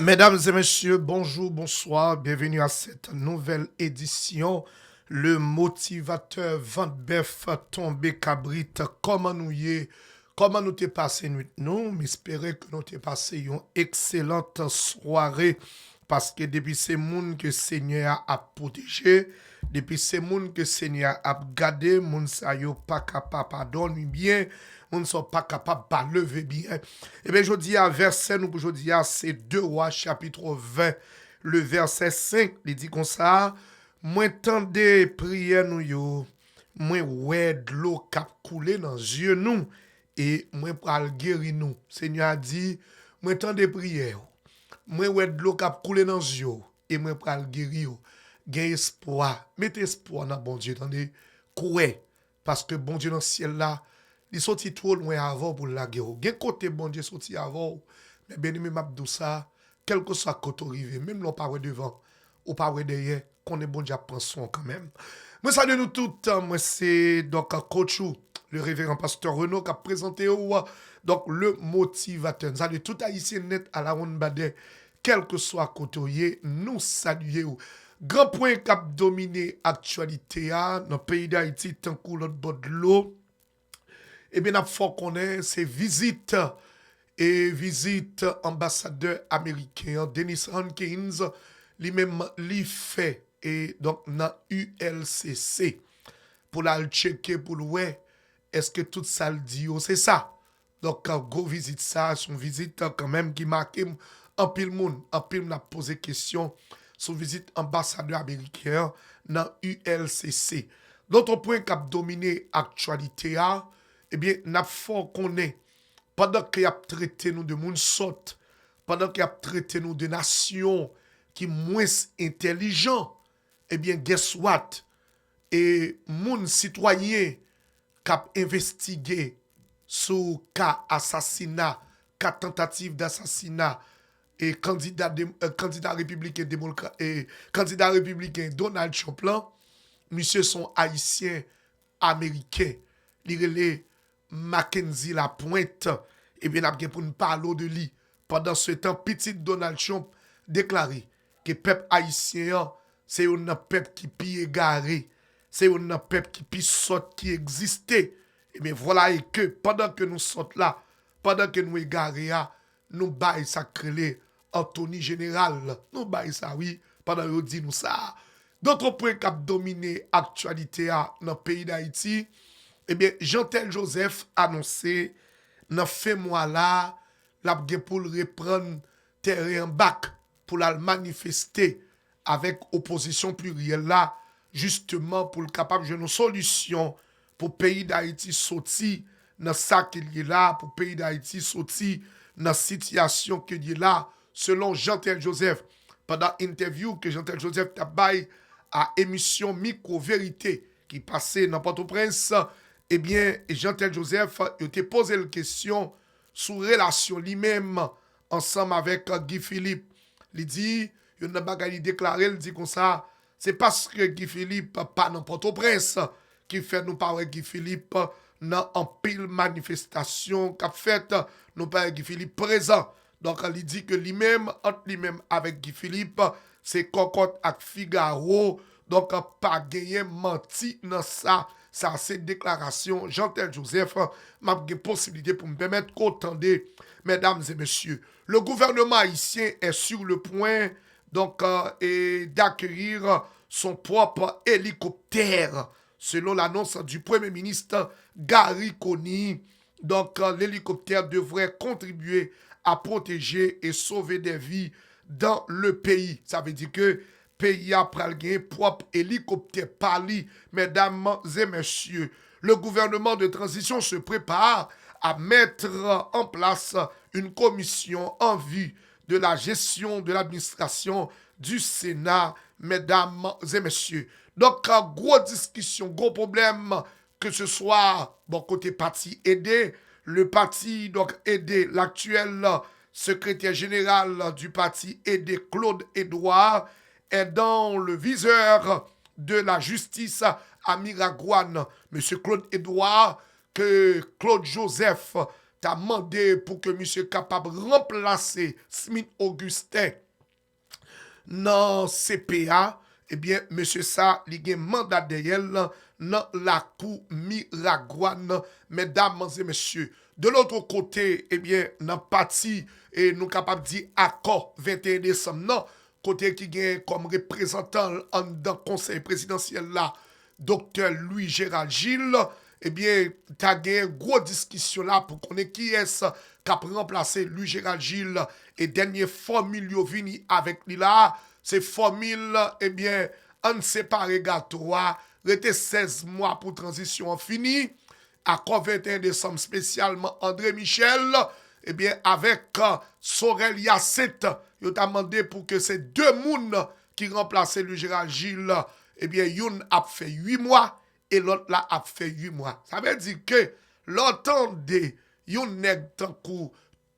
Mesdames et messieurs, bonjour, bonsoir, bienvenue à cette nouvelle édition. Le motivateur Van Beff tombé cabrit, comment nous t'es passé nuit nous, m'espérer que nous t'es passé une excellente soirée parce que depuis ces moun que Seigneur a protégé, depuis ces moun que Seigneur a gardé, moun sa yo pas capable de dormir bien, moun sont pas capable de lever bien. Eh bien, je dis à verset, nous, je dis à c'est 2 Rois, chapitre 20, le verset 5, il dit comme ça, moi tendez prière nous yo, moi ouais de l'eau cap couler dans yeux nous, et moi pral guérir nous. Seigneur a dit, moi tendez prière, moi ouais de l'eau cap couler dans yeux, et moi pral guérir. Gain espoir, mettez espoir dans bon Dieu, attendez, coué, parce que bon Dieu dans le ciel là, il sorti trop loin avant pour la guerre. Gen côté bon Dieu sorti avant, mais bien aimé m'abdou ça, quel que soit côté arrivé, même l'on pas devant ou pas derrière, qu'on est bon Dieu prend soin quand même. Moi salue nous toutes, moi c'est donc coach le révérend pasteur Renaud qui a présenté donc le motivateur. Salut tout haïtien net à la ronde badé, quel que soit côté, nous saluons. Grand point qui a dominé l'actualité dans le pays d'Haïti, tant que l'autre bord de l'eau. Eh bien, il faut qu'on ait ces visites et visite ambassadeur américain Dennis Hankins, lui-même lui fait et donc dans ULCC pour la checker pour ouais est-ce que tout ça le dit c'est ça. Donc go visite ça, son visite quand même qui marque un pile monde, un pile n'a posé question sur visite ambassadeur américain dans ULCC. L'autre point qui a dominé l'actualité, eh bien, n'a fort qu'on est, pendant qu'il a traité nous de monde sot, pendant qu'il a traité nous de nations qui moins intelligents, eh bien, guess what? Et moun citoyen qui a investigué sur cas assassinat, cas tentative d'assassinat, et candidat républicain et candidat républicain Donald Trump là, monsieur son haïtien américain, il Mackenzie la pointe, et bien après pour nous parler de lui. Pendant ce temps, petit Donald Trump déclaré que le peuple haïtien, c'est un peuple qui est égaré, c'est un peuple qui sort qui existait. Et bien voilà et que pendant que nous sommes là, pendant que nous égarés, nous baillons ça créé Anthony Général. Nous baillons ça, oui, pendant que nous disons ça. D'autres points qui ont dominé l'actualité dans le pays d'Haïti, eh bien, Jean-Tel Joseph a annoncé, dans fin mois là, la pour reprendre terrain en bac, pour la manifester avec opposition plurielle là, justement pour le capable de une solution pour le pays d'Haïti sortir dans ça qu'il y a là, pour le pays d'Haïti sortir dans la situation qu'il y a là, selon Jean-Tel Joseph. Pendant l'interview que Jean-Tel Joseph a baillé à émission Micro-Vérité qui passait dans Port-au-Prince, eh bien, Jean-Tel Joseph a été posé la question sur relation lui-même ensemble avec Guy Philippe. Il dit, il n'a pas déclaré, il dit comme ça, c'est parce que Guy Philippe pas dans Port-au-Prince qui fait nous parler Guy Philippe dans un pile manifestation qu'a fait nous parler Guy Philippe présent. Donc, il dit que lui-même, entre lui-même avec Guy Philippe, c'est Cocotte avec Figaro. Donc, pas gagné menti dans ça. Ça, c'est déclaration. Jean-Tel Joseph m'a une possibilité pour me permettre qu'entendez, mesdames et messieurs. Le gouvernement haïtien est sur le point donc d'accueillir son propre hélicoptère. Selon l'annonce du Premier ministre Gary Coney, donc l'hélicoptère devrait contribuer à protéger et sauver des vies dans le pays. Ça veut dire que pays a pral gen propre hélicoptère pali, mesdames et messieurs. Le gouvernement de transition se prépare à mettre en place une commission en vue de la gestion de l'administration du Sénat, mesdames et messieurs. Donc, gros discussion, gros problème, que ce soit bon côté parti aidé, le parti donc aidé, l'actuel secrétaire général du parti aidé, Claude Edouard, est dans le viseur de la justice à Miragouane. Monsieur Claude Edouard, que Claude Joseph t'a demandé pour que monsieur capable de remplacer Smith Augustin dans CPA, eh bien, monsieur ça, il a un mandat derrière dans la cour Miragoine, mesdames et messieurs. De l'autre côté, eh bien, dans parti, et nous capables de dire accord 21 décembre, non, côté qui gagne comme représentant dans le conseil présidentiel là, docteur Louis Gérald Gilles, eh bien, tu as gagné une grosse discussion là pour connaître qui est-ce qui a remplacé Louis Gérald Gilles et dernière formule vini avec lui là, c'est formule, eh bien, on séparé gâteau, rete 16 mois pour transition fini, accord 21 décembre spécialement André Michel, eh bien, avec Sorel Yacette, il a demandé pour que ces deux mounes qui remplaçaient Louis Gérald Gilles, eh bien, une a fait 8 mois et l'autre là a fait 8 mois. Ça veut dire que l'entendez, yon nèg tankou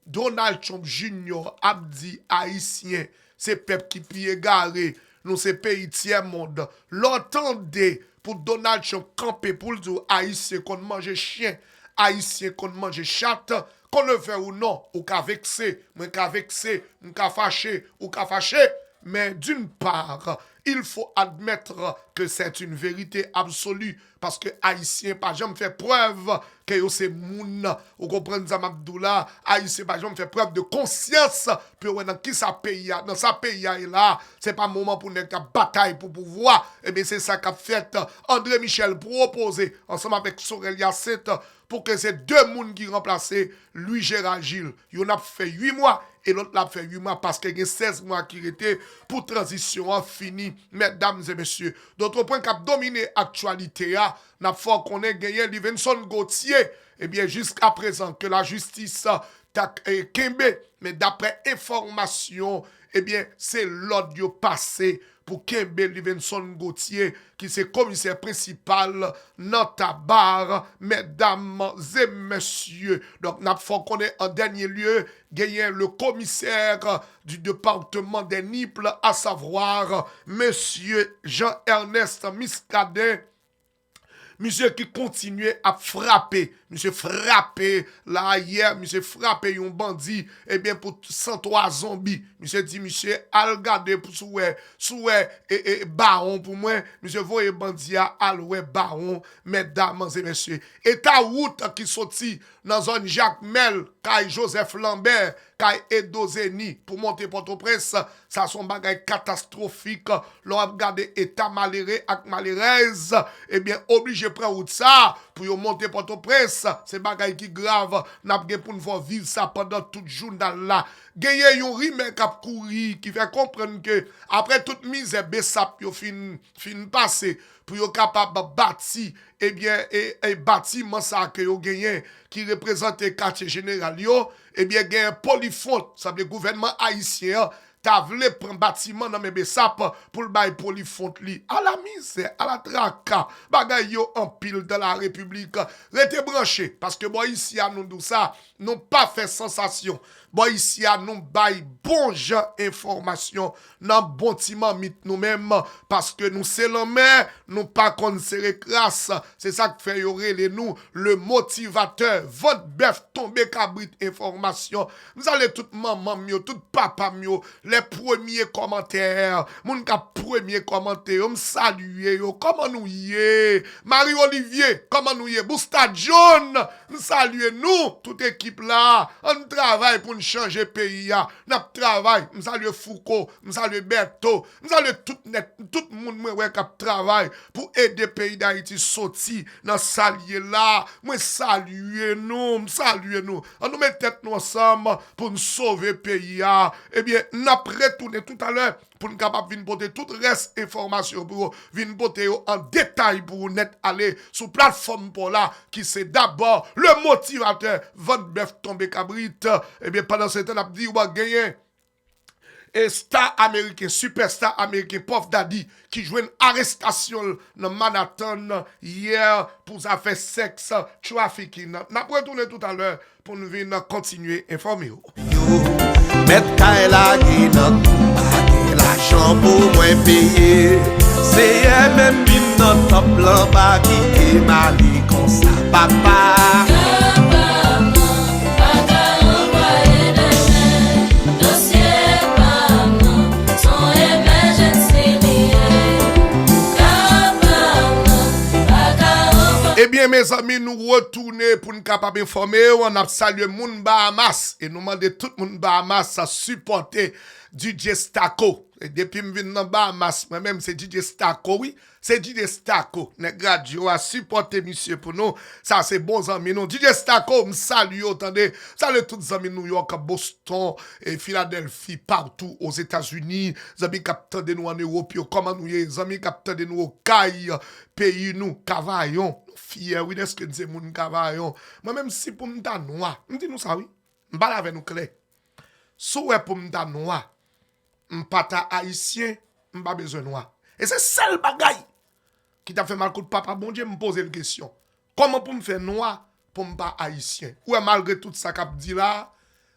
Donald Trump Jr. a dit haïtien, c'est peuple qui pied garé, nous c'est pays tiers monde. L'entendez pour Donald Trump camper pour le dire haïtien qu'on mange chien, haïtien qu'on mange chatte, qu'on le fait ou non, ou qu'a vexé, ou qu'a fâché, ou qu'a fâché. Mais d'une part, il faut admettre que c'est une vérité absolue parce que Haïtien pas jamais fait preuve que c'est moun ou comprenez ça Abdoula Haïtien pas jamais fait preuve de conscience pour dans qui ça pays dans sa pays là c'est pas moment pour une bataille pour pouvoir et bien c'est ça qu'a fait André Michel proposer ensemble avec Sorel Yacette pour que ces deux moun qui remplaçaient Louis Gérald Gilles il a fait 8 mois et l'autre l'a fait 8 mois parce qu'il y a 16 mois qui étaient pour transition finie, mesdames et messieurs. D'autres points qui ont dominé l'actualité, n'a pas qu'on ait gagné Livingston Gauthier, et bien jusqu'à présent que la justice Kembe, mais d'après information, eh bien c'est l'ordre passé pour Kembe Livingston Gauthier, qui c'est commissaire principal dans ta barre, mesdames et messieurs. Donc, n'a pas qu'on ait en dernier lieu gagné le commissaire du département des Niples, à savoir monsieur Jean-Ernest Miscadet. Monsieur qui continuait à frapper. Monsieur frappé là hier. Monsieur frappé un bandit. Eh bien pour 103 zombies. Monsieur dit monsieur al garder pour souhait et baron pour moi. Monsieur voyez bandit à alloué baron. Mesdames et messieurs. Et ta route qui sorti dans zone Jacques Mel. Kay Joseph Lambert. Kay Edo Zeni. Pour monter Port-au-Prince. Ça son bagay catastrophique. L'on a regardé état malheureux ak malheureuse. Eh bien obligé prendre route ça pour monter Port-au-Prince, c'est bagay qui grave, n'a pas pour nous vivre ça pendant tout journal là. Gagné un rime cap courir qui fait comprendre que après toute misère Bessap yo fin passer pour yo capable bâti eh bien et bâtiment ça que yo gagné qui représente quartier général yo eh bien gagne Polyfonte, ça veut gouvernement haïtien t'as voulu prendre bâtiment dans mes Bessap pour le bail Polyfonte li. À la misère, à la traka, bagay yo en pile de la République. Rete branché, parce que bon ici à nous tout ça, nous pas fait sensation. Bon ici à nous bail bon gens information, nan bon timan mit nous-mêmes, parce que nous c'est l'homme, nous pas qu'on serre crasse. C'est ça que fait yoré les nous, le motivateur, votre bœuf tombé cabrit information. Vous allez tout maman mio, tout papa mio, les premiers commentaires, moun ka premier commentaire, me saluer yo, comment nous y est, Marie-Olivier, comment nous y est, Bousta John, nous saluer nous, toute équipe là, on travaille pour nous changer pays, nous travaille, nous saluer Foucault, nous saluer Berto, nous saluer tout le monde qui travaille pour aider le pays d'Haïti sortir dans salier là, moi saluer nous, on nous met tête nous ensemble pour nous sauver le pays, eh bien, nous retourner tout à l'heure pour nous capable de porter tout reste information pour venir porter en détail pour net aller sur plateforme pour là qui c'est d'abord le motivateur votre bœuf tombé cabrit et bien pendant ce temps on a dit on va gagner et star américain, superstar américain, Puff Daddy, qui joue une arrestation dans Manhattan hier pour ça faire sexe, trafficking. N'a pas retourné tout à l'heure pour nous venir continuer à informer. Mettre la guidon, l'argent pour moins payer. C'est même une note blanc qui est mal comme ça, papa. mes amis, nous retourner pour nous capables d'informer. On a salué moun Bahamas et nous demandons tout le monde Bahamas à supporter DJ Stako. Et depuis que je viens dans Bahamas, moi-même c'est DJ Stako, oui. C'est DJ Stako. Les gars, a supporté monsieur pour nous. Ça, c'est bons amis. Nous. DJ Stako, me salue, attendez. Salut tous les amis New York, Boston, et Philadelphie, partout aux États-Unis. Les amis capteurs de nous en Europe, comment nous y est. Les amis capteurs de nous au Caille, pays nous, cavaillons. Fier, oui, est-ce que nous sommes moun cavaillons. Moi-même, si pour me dar noir, me dit nous ça, oui. Me parle avec nous clair. Soit pour me dar noir, me pata haïtien, me pas besoin noir. Et c'est seul bagaille qui t'a fait mal coup de papa, bon Dieu, me poser une question. Comment pour me faire noir pour me pas haïtien? Ouais, malgré tout ça qu'a dit là,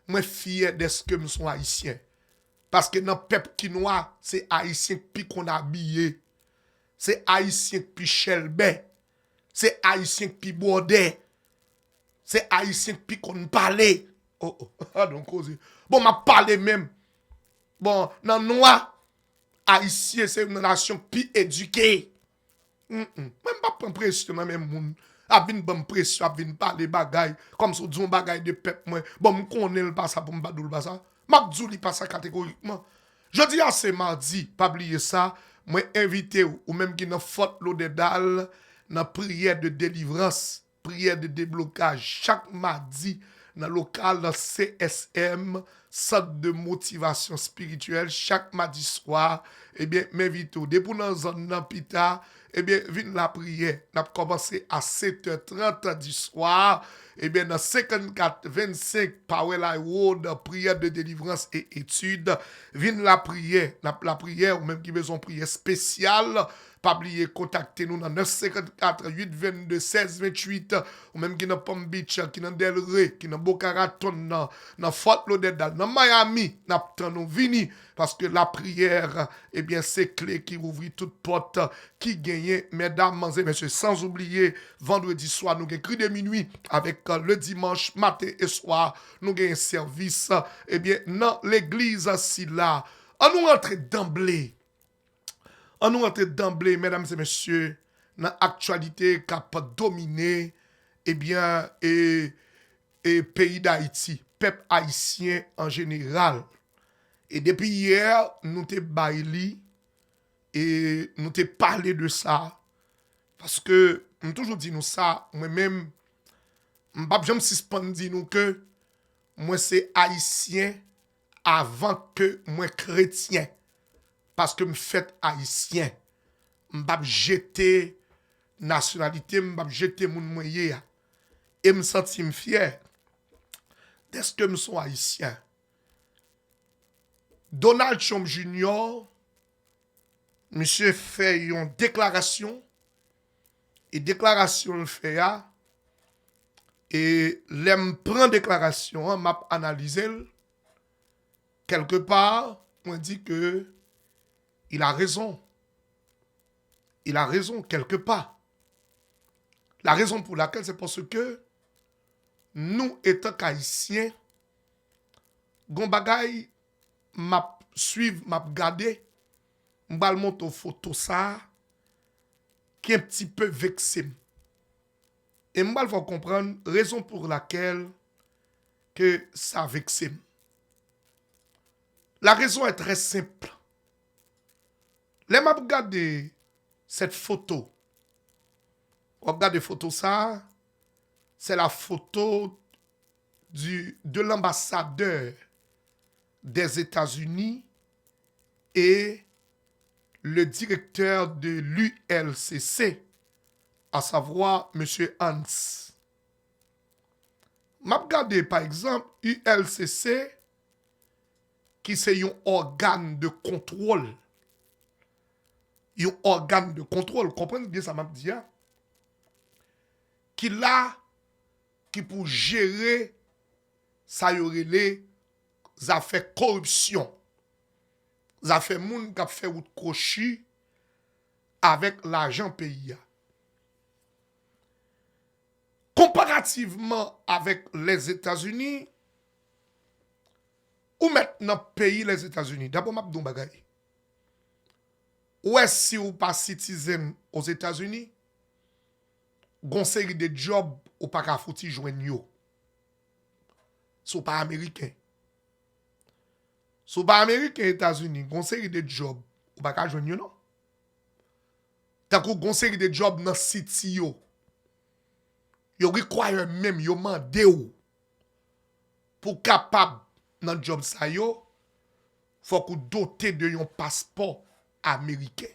moi fier de ce que me sont haïtien. Parce que dans le peuple qui noir, c'est haïtien puis qu'on a habillé. C'est haïtien puis chelbé. C'est haïtien puis bordé. C'est haïtien puis qu'on parle. Oh, donc, bon, m'a parlé même. Bon, dans noir, haïtien, c'est une nation plus éduquée. Même pas prendre pression, même moun. A vin bonne pression, a vin parler bagaille. Comme si on dit un bagaille de peuple, moi. Bon, me connais le pas ça pour me badou le pas ça. M'a djou li pas ça catégoriquement. Je dis à ce mardi, pas oublier ça, moi invité ou même qui n'a faute l'eau de dalle, dans prière de délivrance, prière de déblocage, chaque mardi, dans le local CSM, centre de motivation spirituelle, chaque mardi soir, eh bien, m'invite ou. Depuis dans zone Nampita, eh bien, viens la prière. N'a commencé à 7h30 du soir, eh bien, dans 54-25 Powell Road, prière de délivrance et études, viens la prière, la prière, ou même qui besoin de prière spéciale, pas oublier, contactez-nous dans 954 822 16 28 ou même qui dans Palm Beach, qui dans Del Rey, qui dans Boca Raton, dans Fort Lauderdale, dans Miami, nous vini parce que la prière, eh bien, c'est clé qui ouvre toute porte, qui gagne, mesdames et messieurs, sans oublier, vendredi soir, nous avons cri de minuit avec le dimanche matin et soir, nous avons un service, eh bien, dans l'église, si là, on nous rentre d'emblée. On nous entre d'emblée, mesdames et messieurs, dans l'actualité qui a dominé, eh bien, et pays d'Haïti, peuple haïtien en général. Et depuis hier, nous t'ai bailli et nous t'ai parlé de ça. Parce que, nous toujours dit nous ça, moi-même, je me suspends dit nous que moi c'est haïtien avant que moi chrétien. Parce que me fait haïtien, m'bap jeter nationalité, m'bap jeter moun moyen et me sentir fier d'est-ce que me sont haïtien. Donald Trump Jr. monsieur fait une déclaration et déclaration le fait et l'aime prend déclaration, m'a analysé quelque part, on dit que il a raison. Il a raison quelque part. La raison pour laquelle, c'est parce que nous, étant qu'haïtiens, gon bagay m'a suivre, m'a garder, m'bal monte photo ça, qui est un petit peu vexé. Et m'bal faut comprendre raison pour laquelle que ça vexé. La raison est très simple. Les m'a regardé cette photo. Regardez photo ça. C'est la photo de l'ambassadeur des États-Unis et le directeur de l'ULCC, à savoir M. Hans. M'a regardé par exemple ULCC qui c'est un organe de contrôle. Un organe de contrôle, comprenez bien ça m'a dit, hein? Qui là, qui pour gérer, ça y aurait les affaires corruption, les affaires moun qui a fait route crochi avec l'argent pays. Comparativement avec les États-Unis, ou maintenant pays les États-Unis, d'abord m'a dit bagay. Ou est-ce si ou pas citizen aux États-Unis, gon série de job ou pas ka fouti joindre yo. Sou pas américain. Sou pas américain États-Unis, gon série de job ou pas ka joindre yo non. Tant que gon série de job dans city yo. Yo require même yo mande ou pour capable dans job sa yo, faut qu'on doté de yon passeport américain.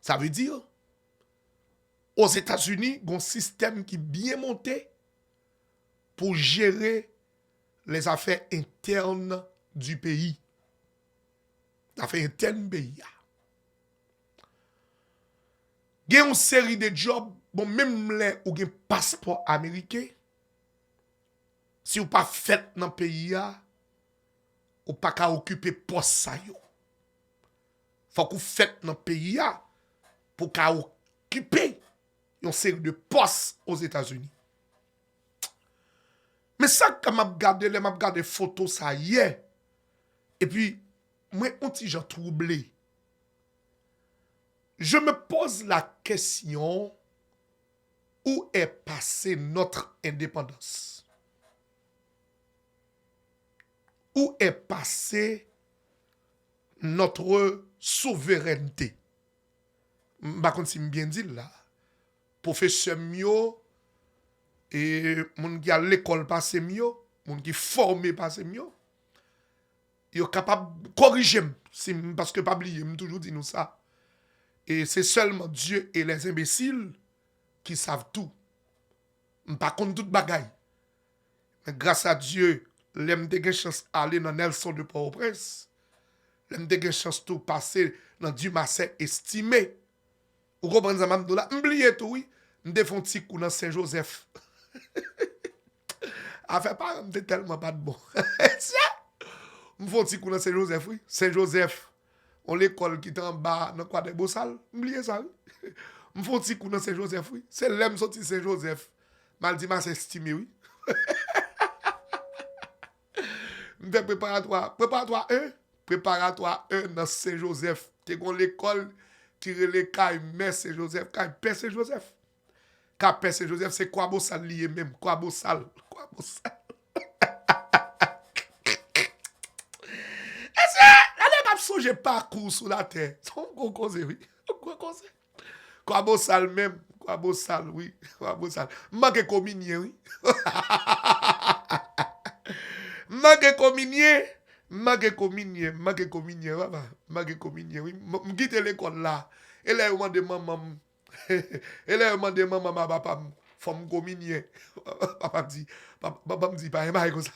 Ça veut dire aux États-Unis, il y a un système qui est bien monté pour gérer les affaires internes du pays. Les affaires internes du pays. Il y a une série de jobs, bon, même les ou un passeport américain, si vous pas fait dans le pays, ou pas qu'à occuper poste ça yo. Faut que vous faites dans le pays pour qu'à occuper une série de postes aux États-Unis. Mais ça, quand m'a regardé photos ça hier, et puis, moi, on t'y j'ai troublé. Je me pose la question, où est passée notre indépendance? Où est passée notre souveraineté? Par contre, si je bien dit là, professeur mio et moun qui a l'école passé mio, moun qui formé passé mio, yo capable de corriger parce que pas oublier, me toujours dit nous ça. Et c'est seulement Dieu et les imbéciles qui savent tout. Par contre toute bagaille. Mais grâce à Dieu, l'aime de chance aller dans Nelson de Port-au-Prince. L'aime de chance tout passer dans Dumassé estimé. Vous comprenez ça, madame Doula? M'oubliez tout, oui. M'de font petit coup dans Saint-Joseph. A fait pas, m'de tellement pas de bon. M'font petit coup dans Saint-Joseph, oui. Saint-Joseph, on l'école qui est en bas, dans quoi des beaux salles. M'oubliez ça, oui. M'font petit coup dans Saint-Joseph, oui. C'est l'aime sorti Saint-Joseph. Mal dit, c'est estimé, oui. M'fait préparatoire 1. Préparatoire 1 dans Saint-Joseph. T'es dans l'école qui relève Caille Mère Saint-Joseph, Caille Père Saint-Joseph. Caille Père Saint-Joseph, c'est quoi beau sale lié même, quoi beau sale. Est-ce que allez pas songer parcours sur la terre. Son gros cause oui. Gros cause. Quoi beau sale même, quoi beau sale oui, quoi beau sale. Manque communier oui. Manque communier. Manque communier, papa. Manque communier, oui. M'quitte l'école là. Et là, il demande maman. Et là, il demande maman, papa, faut me communier. Papa me dit, pas un comme ça.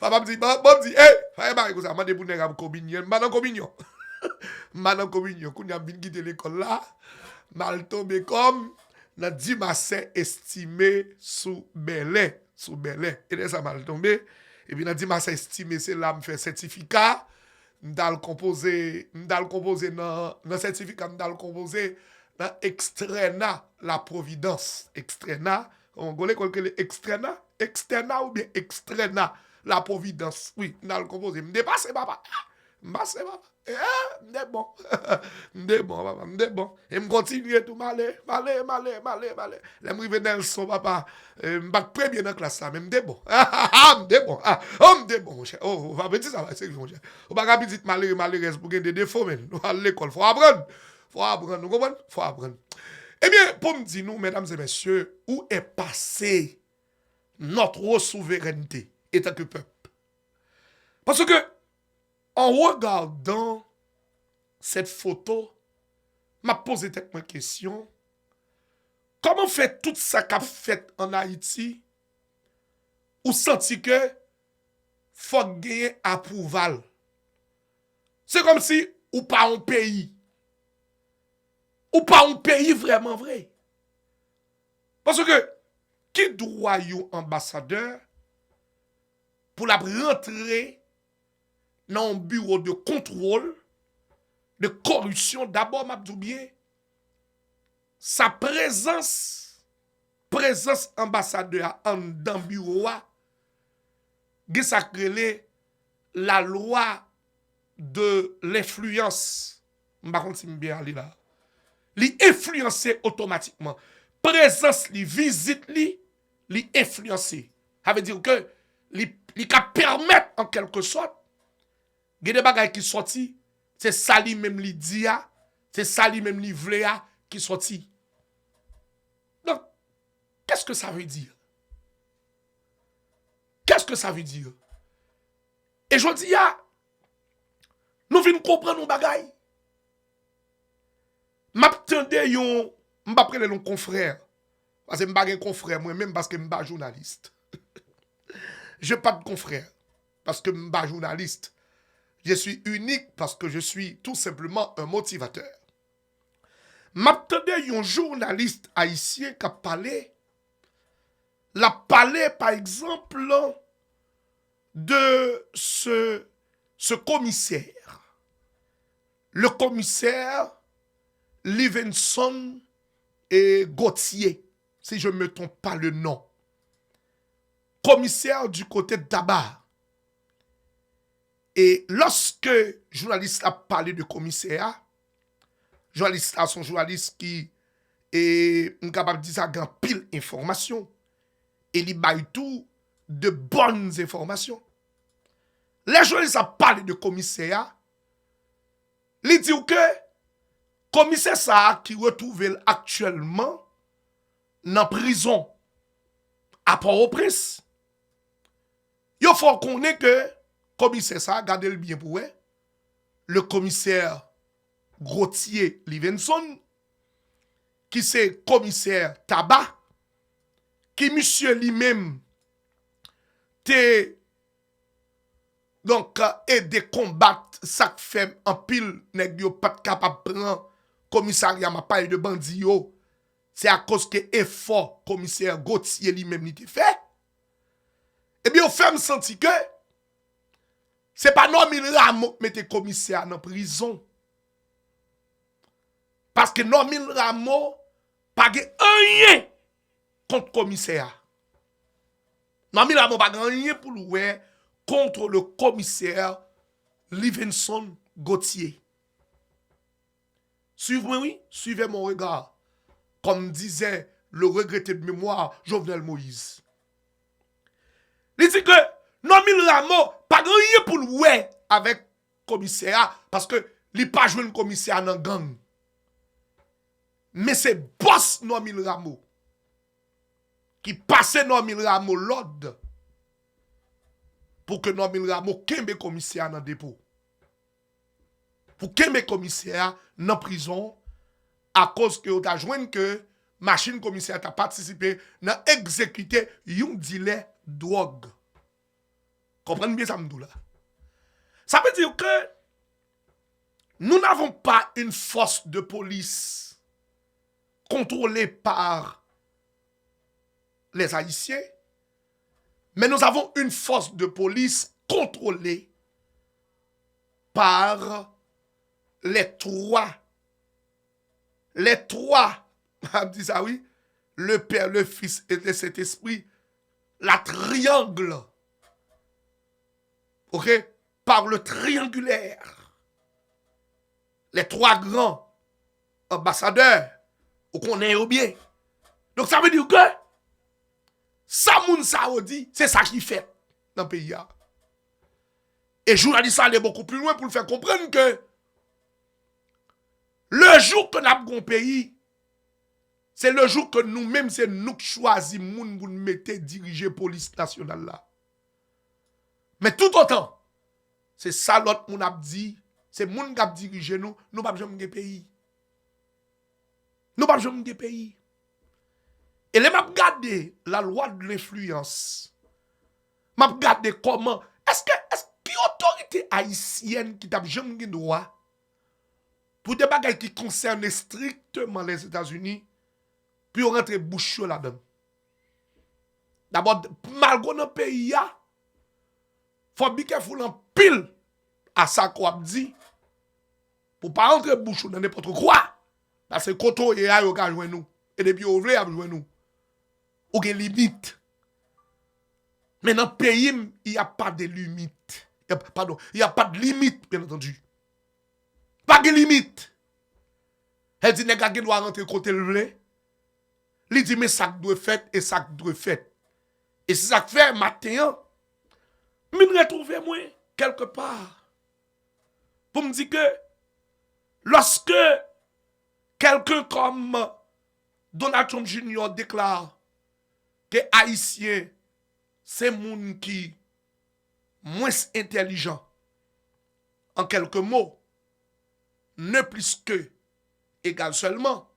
Papa me dit, hey, pas un comme ça. Je me dis, communier. Madame communion. Madame communion. Quand je viens quitter l'école là, mal tombé comme, dans 10 massés estimé sous Belay. Et là, ça mal tombé. Et puis, dans 10 massés estimé, c'est là, me fait certificat. M'dal composé dans certificat, m'dal composé dans extrena la providence. Extrena, on gole quoi que extrena ou bien extrena la providence. Oui, m'dal composé. M'dépasse papa. M'passe papa. M'dé bon. M'dé bon papa, m'dé bon. Et m'continue tout malé. Là m'rive Nelson papa. M'bac premier dans classe ça, mais m'dé bon. M'dé bon. M'dé bon mon cher. Oh, va petit ça va c'est mon cher. Ou pas petit malheureuse pour gagner des défauts men. À l'école, faut apprendre. Vous comprenez? Faut apprendre. Eh bien, pour me dire nous mesdames et messieurs, où est passée notre souveraineté en tant que peuple? Parce que en regardant cette photo, m'a posé une question. Comment fait tout ça qu'a fait en Haïti ou senti que faut gagner approval? C'est comme si ou pas un pays. Ou pas un pays vraiment vrai. Parce que qui doit yon ambassadeur pour la rentrer dans un bureau de contrôle de corruption, d'abord, m'a dit bien, sa présence ambassadeur en dans le bureau, la loi de l'influence. Je ne sais pas si je bien aller là. li influencer automatiquement. Présence li, visite li influencer. Ça veut dire que li ka permettre en quelque sorte gen des bagages qui sorti, c'est ça li même li dit a, c'est ça li même li vle a qui sorti. Donc qu'est-ce que ça veut dire? Qu'est-ce que ça veut dire? Et je dis nous venons comprendre nos bagages. M'attendais yon m'pa prendre nos confrères parce que m'pa gen confrère moi même parce que m'pa journaliste. Je pas de confrère parce que m'pa journaliste. Je suis unique parce que je suis tout simplement un motivateur. M'attendais yon journaliste haïtien qui a parlé par exemple de ce commissaire. Le commissaire Livingston et Gauthier, si je ne me trompe pas le nom. Commissaire du côté de Tabar. Et lorsque le journaliste a parlé de commissaire, journaliste a son journaliste qui est capable de dire ça grand pile information et il baille tout de bonnes informations. Les journalistes a parlé de commissaire, il dit que commissaire ça qui retrouve actuellement dans prison à Port-au-Prince. Il faut qu'on ait que commissaire ça, gardez le bien pour eux, le commissaire Gauthier Livingston, qui c'est commissaire tabac, qui monsieur lui-même te donc aider combattre ça fait en pile nèg yo pas capable prendre commissariat m'a parlé de bandit yo. C'est à cause que effort commissaire Gauthier lui-même li te fait. Eh bien, on fait me sentir que c'est pas Normil Rameau qui mette commissaire en prison. Parce que Normil Rameau pas rien contre commissaire. Normil Rameau pas rien pour louer contre le commissaire Livingston Gauthier. Suivez-moi, oui, suivez mon regard. Comme disait le regretté de mémoire Jovenel Moïse. Il dit que Normil Rameau pas rien pour louer avec commissaire parce que il pas joué un commissaire dans gang. Mais c'est boss Normil Rameau qui passait Normil Rameau l'ordre pour que Normil Rameau kembe commissaire dans dépôt. Pour kembe commissaire dans prison à cause que vous avez joint que machine commissaire a participé dans exécuter un dealer drogue. Comprenez bien ça, m'dou là. Ça veut dire que nous n'avons pas une force de police contrôlée par les Haïtiens, mais nous avons une force de police contrôlée par les trois. Les trois, on dit ça oui, le Père, le Fils et le Saint-Esprit, la triangle. Ok? Par le triangulaire. Les trois grands ambassadeurs, ou qu'on est au bien. Donc ça veut dire que ça moun saoudi, c'est ça qui fait dans le pays. Et journaliste aller beaucoup plus loin pour le faire comprendre que le jour que nous avons un pays, c'est le jour que nous-mêmes, c'est nous qui choisissons moun pour nous mettre diriger la police nationale là. Mais tout autant, c'est ça l'autre moun a dit, c'est moun qui a dirigé nous, nous pas jamais de pays. Nous pas jamais de pays. Et les m'a regardé la loi de l'influence. M'a regardé comment est-ce que autorité haïtienne qui t'a jamais de droit pour des bagages qui concernent strictement les États-Unis, puis on rentre bouche là-dedans. D'abord, malgré notre pays, faut bien careful en pile à ça qu'on a dit pour pas rentrer bouche dans n'importe quoi. Parce que quand on est là, on va jouer nous. Et depuis on veut jouer nous. On a des limites. Mais dans le pays, il n'y a pas de limite. Pardon, il n'y a pas de limite, bien entendu. Pas de limite. Elle dit, nèg qui doit rentrer côté le vle. Il dit, mais ça doit fait et ça doit fait. Et c'est ça que fait matin, je me retrouve moi quelque part pour me dire que lorsque quelqu'un comme Donald Trump Jr. déclare que Haïtien, c'est moun qui moins intelligent, en quelques mots, ne plus que, égal seulement,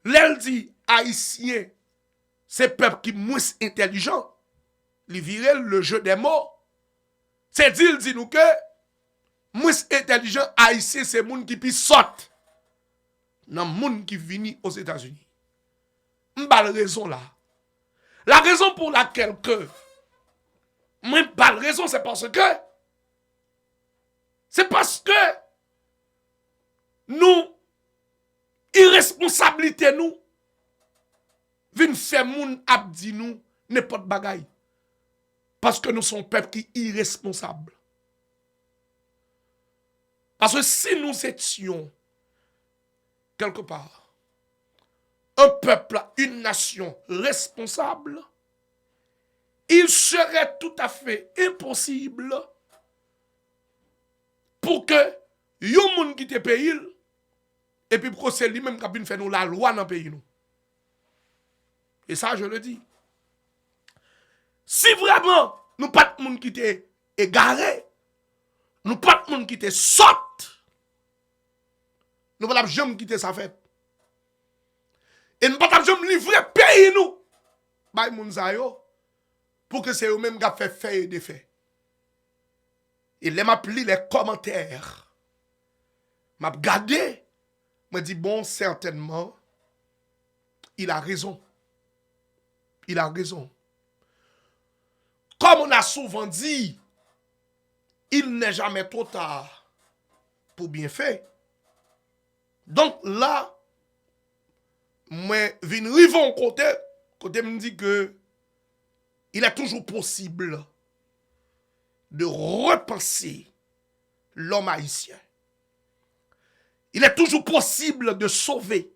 l'elle dit Haïtien, c'est peuple qui moins intelligent, il virait le jeu des mots. C'est dire, dit nous que, moins intelligent, Haïtien, c'est moun qui puis saute dans moun qui vini aux États-Unis. M'ba la raison là. La raison pour laquelle que, m'ba la raison, c'est parce que, nous, irresponsabilité nous, vin faire moun abdi nous, n'importe bagaille. Parce que nous sommes peuple qui irresponsable. Parce que si nous étions, quelque part, un peuple, une nation responsable, il serait tout à fait impossible pour que yon moun qui te pays et puis pour que c'est lui-même qui a fait nous la loi dans le pays nous. Et ça, je le dis. Si vraiment nous pas de monde qui te égaré, nous pas de monde qui te saute, nous pas jamais quitter sa fête. Et nous pas jamais livrer pays nous. Bay moun sa yo pour que c'est eux même qui fait fait et défait. Et les m'a pli les commentaires. M'a regardé, m'a dit bon certainement il a raison. Il a raison. Comme on a souvent dit, il n'est jamais trop tard pour bien faire. Donc là, moi, vin rivon côté me dit que il est toujours possible de repenser l'homme haïtien. Il est toujours possible de sauver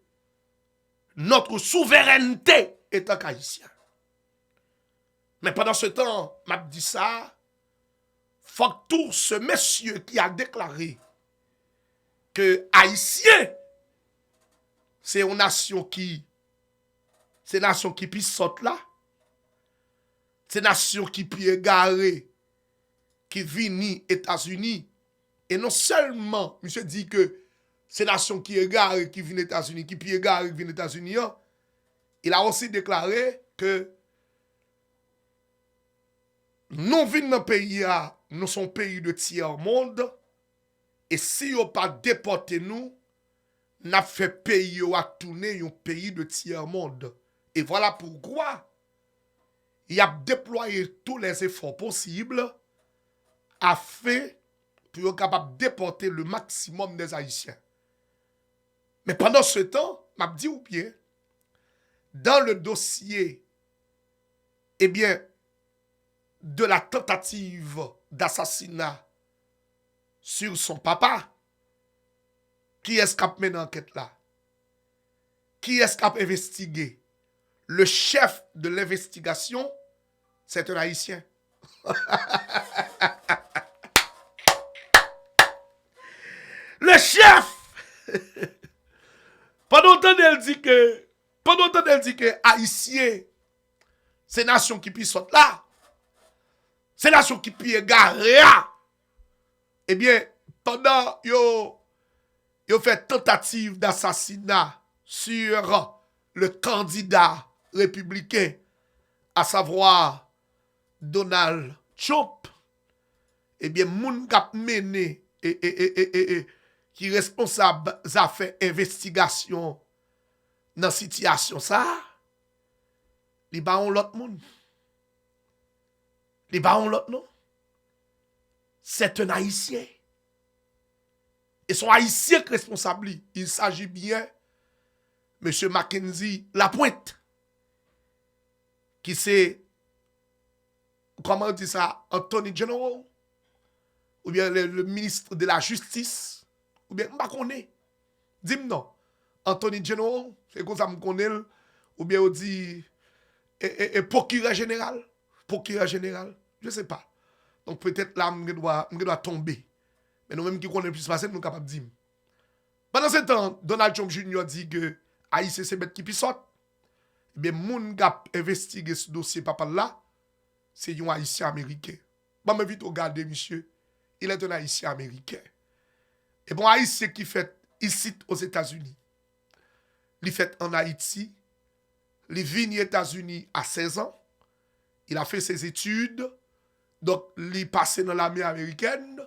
notre souveraineté étant qu'haïtien. Mais pendant ce temps, m'a dit ça, faut que tout ce monsieur qui a déclaré que haïtien, c'est une nation qui puis saute là, c'est une nation qui puis égarée, qui vient États-Unis, et non seulement, monsieur dit que c'est une nation qui égarée, qui vient aux États-Unis, qui puis égarée, qui vient aux États-Unis, il a aussi déclaré que nous venons dans pays, nous sommes pays de tiers-monde, et si vous pas déporté nous, n'a fait pays à tourner un pays de tiers-monde. Et voilà pourquoi il a déployé tous les efforts possibles afin pour être capable de déporter le maximum des Haïtiens. Mais pendant ce temps, m'a dit ou bien, dans le dossier, eh bien, de la tentative d'assassinat sur son papa, qui est-ce qui a mené l'enquête là? Qui est-ce qui a investigué? Le chef de l'investigation, c'est un Haïtien. Le chef! Pendant temps elle dit que Haïtien, c'est nation qui puis sortir là. C'est nation qui puis égarer. Eh bien, pendant yo fait tentative d'assassinat sur le candidat républicain, à savoir Donald Trump, eh bien, moun kap mené qui est responsable a fait investigation dans situation ça, li ba on l'autre moun. Li ba on l'autre non. C'est un Haïtien. Et son Haïtien responsable, il s'agit bien M. Mackenzie Lapointe, qui c'est, comment on dit ça, Attorney General, ou bien le ministre de la Justice, ou bien, je ne sais pas. Dis-moi non. Anthony General, c'est comme ça me connaît, ou bien on dit procureur général, je ne sais pas. Donc peut-être là, je dois tomber. Mais nous-mêmes qui connaissons plus passé, nous sommes capables de dire. Pendant ce temps, Donald Trump Jr. dit que Haïtien c'est bête qui pissote. Eh bien, moun gap investigué ce dossier papa là, c'est un Haïtien américain. Bon, mais vite regarder, monsieur, il est un Haïtien américain. Et bon, Haïtien qui fait ici aux États-Unis, il fait en Haïti, il vient aux États-Unis à 16 ans, il a fait ses études, donc il est passé dans l'armée américaine,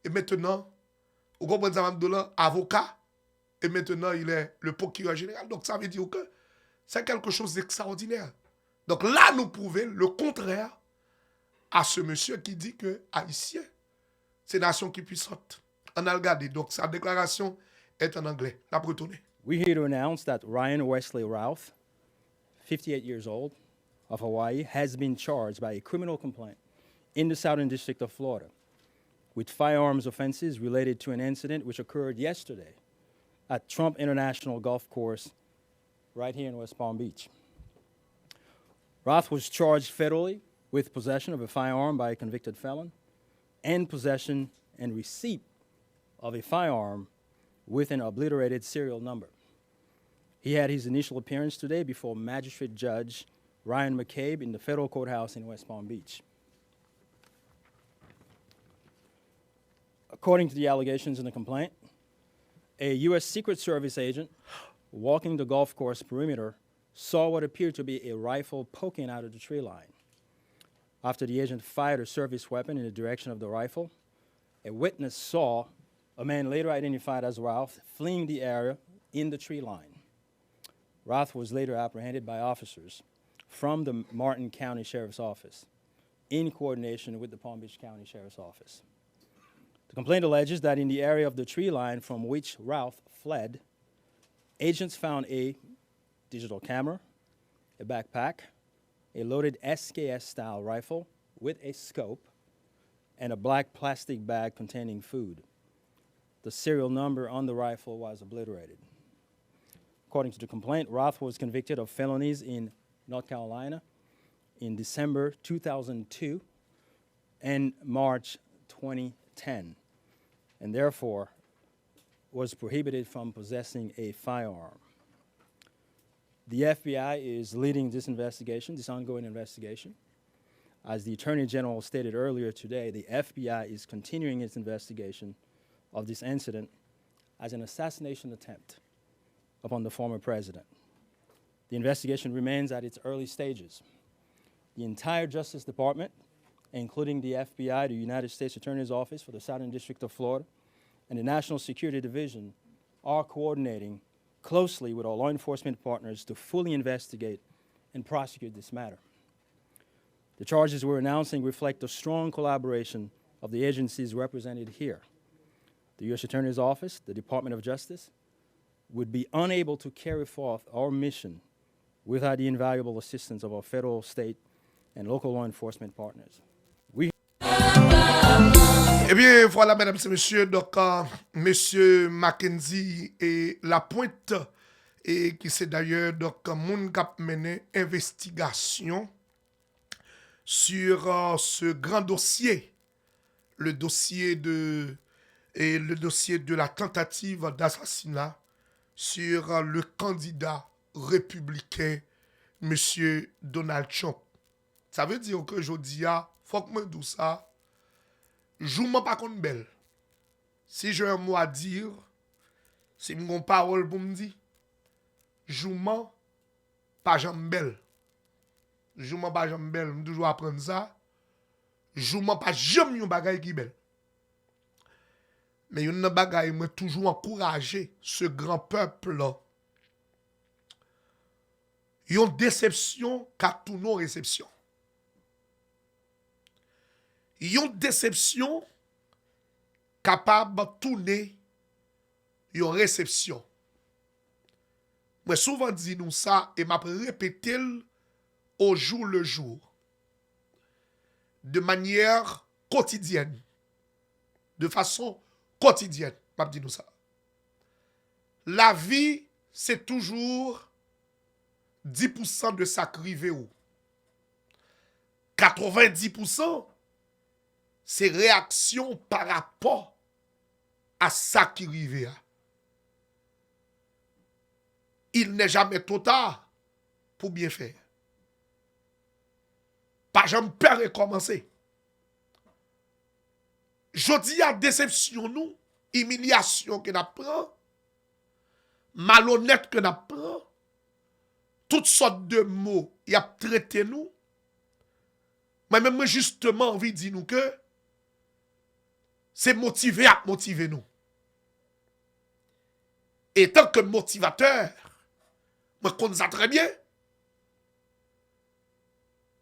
et maintenant, vous comprenez ça, avocat, et maintenant il est le procureur général. Donc ça veut dire que c'est quelque chose d'extraordinaire. Donc là, nous prouvons le contraire à ce monsieur qui dit que Haïtien, c'est nation qui puissante. On a regardé, donc sa déclaration est en anglais. La bretonne. We're here to announce that Ryan Wesley Routh, 58 years old, of Hawaii, has been charged by a criminal complaint in the Southern District of Florida with firearms offenses related to an incident which occurred yesterday at Trump International Golf Course right here in West Palm Beach. Roth was charged federally with possession of a firearm by a convicted felon and possession and receipt of a firearm with an obliterated serial number. He had his initial appearance today before Magistrate Judge Ryan McCabe in the federal courthouse in West Palm Beach. According to the allegations in the complaint, a U.S. Secret Service agent walking the golf course perimeter saw what appeared to be a rifle poking out of the tree line. After the agent fired a service weapon in the direction of the rifle, a witness saw a man later identified as Ralph fleeing the area in the tree line. Ralph was later apprehended by officers from the Martin County Sheriff's Office in coordination with the Palm Beach County Sheriff's Office. The complaint alleges that in the area of the tree line from which Ralph fled, agents found a digital camera, a backpack, a loaded SKS-style rifle with a scope, and a black plastic bag containing food. The serial number on the rifle was obliterated. According to the complaint, Roth was convicted of felonies in North Carolina in December 2002 and March 2010, and therefore was prohibited from possessing a firearm. The FBI is leading this investigation, this ongoing investigation. As the Attorney General stated earlier today, the FBI is continuing its investigation of this incident as an assassination attempt upon the former president. The investigation remains at its early stages. The entire Justice Department, including the FBI, the United States Attorney's Office for the Southern District of Florida, and the National Security Division are coordinating closely with our law enforcement partners to fully investigate and prosecute this matter. The charges we're announcing reflect the strong collaboration of the agencies represented here. The U.S. Attorney's Office, the Department of Justice, would be unable to carry forth our mission without the invaluable assistance of our federal, state, and local law enforcement partners. Eh bien, voilà, mesdames et messieurs, donc, monsieur Mackenzie et Lapointe, et qui c'est d'ailleurs, donc, moun kap mené investigation sur ce grand dossier, le dossier de la tentative d'assassinat sur le candidat républicain, monsieur Donald Trump. Ça veut dire que je dis, faut que je dise ça, jouement pas contre belle. Si j'ai un mot à dire, c'est mon parole pour me dire, jouement pas jambe belle. Jouement pas jambe belle, je toujours apprendre ça. Jouement pas jamais un bagay qui belle. Mais une bagay m'a toujours encouragé ce grand peuple là. Une déception qu'à tout nos réceptions. Une déception capable de tourner une réception. Moi souvent dis nous ça et m'a répété au jour le jour. De manière quotidienne. De façon quotidienne, m'a dit nous ça. La vie c'est toujours 10% de ça qui rive ou. 90%, c'est réaction par rapport à ça qui rive. Il n'est jamais trop tard pour bien faire. Pas jamais peur recommencer. Jodi a déception nous, humiliation que nous prenons, malhonnête que nous prenons, toutes sortes de mots, y a traité nous. Mais même justement envie de dire nous que c'est motivé à motiver nous. Et tant que motivateur, moi connais ça très bien,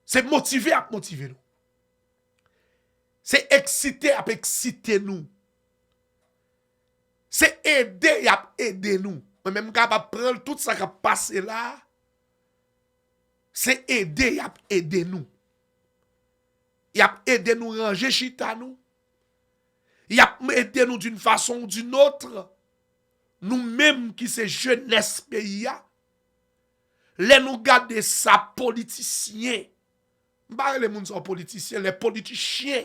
c'est motivé à motiver nous. C'est excité à exciter nous. C'est aider à aider nous. Moi même capable prendre tout ça qui a passé là, c'est aider à aider nous. Il a aidé nous ranger chita nous. Il a aidé nous d'une façon ou d'une autre. Nous-mêmes qui c'est jeunesse pays, les nous garder ça politiciens. Pas les gens sont politiciens, les politiciens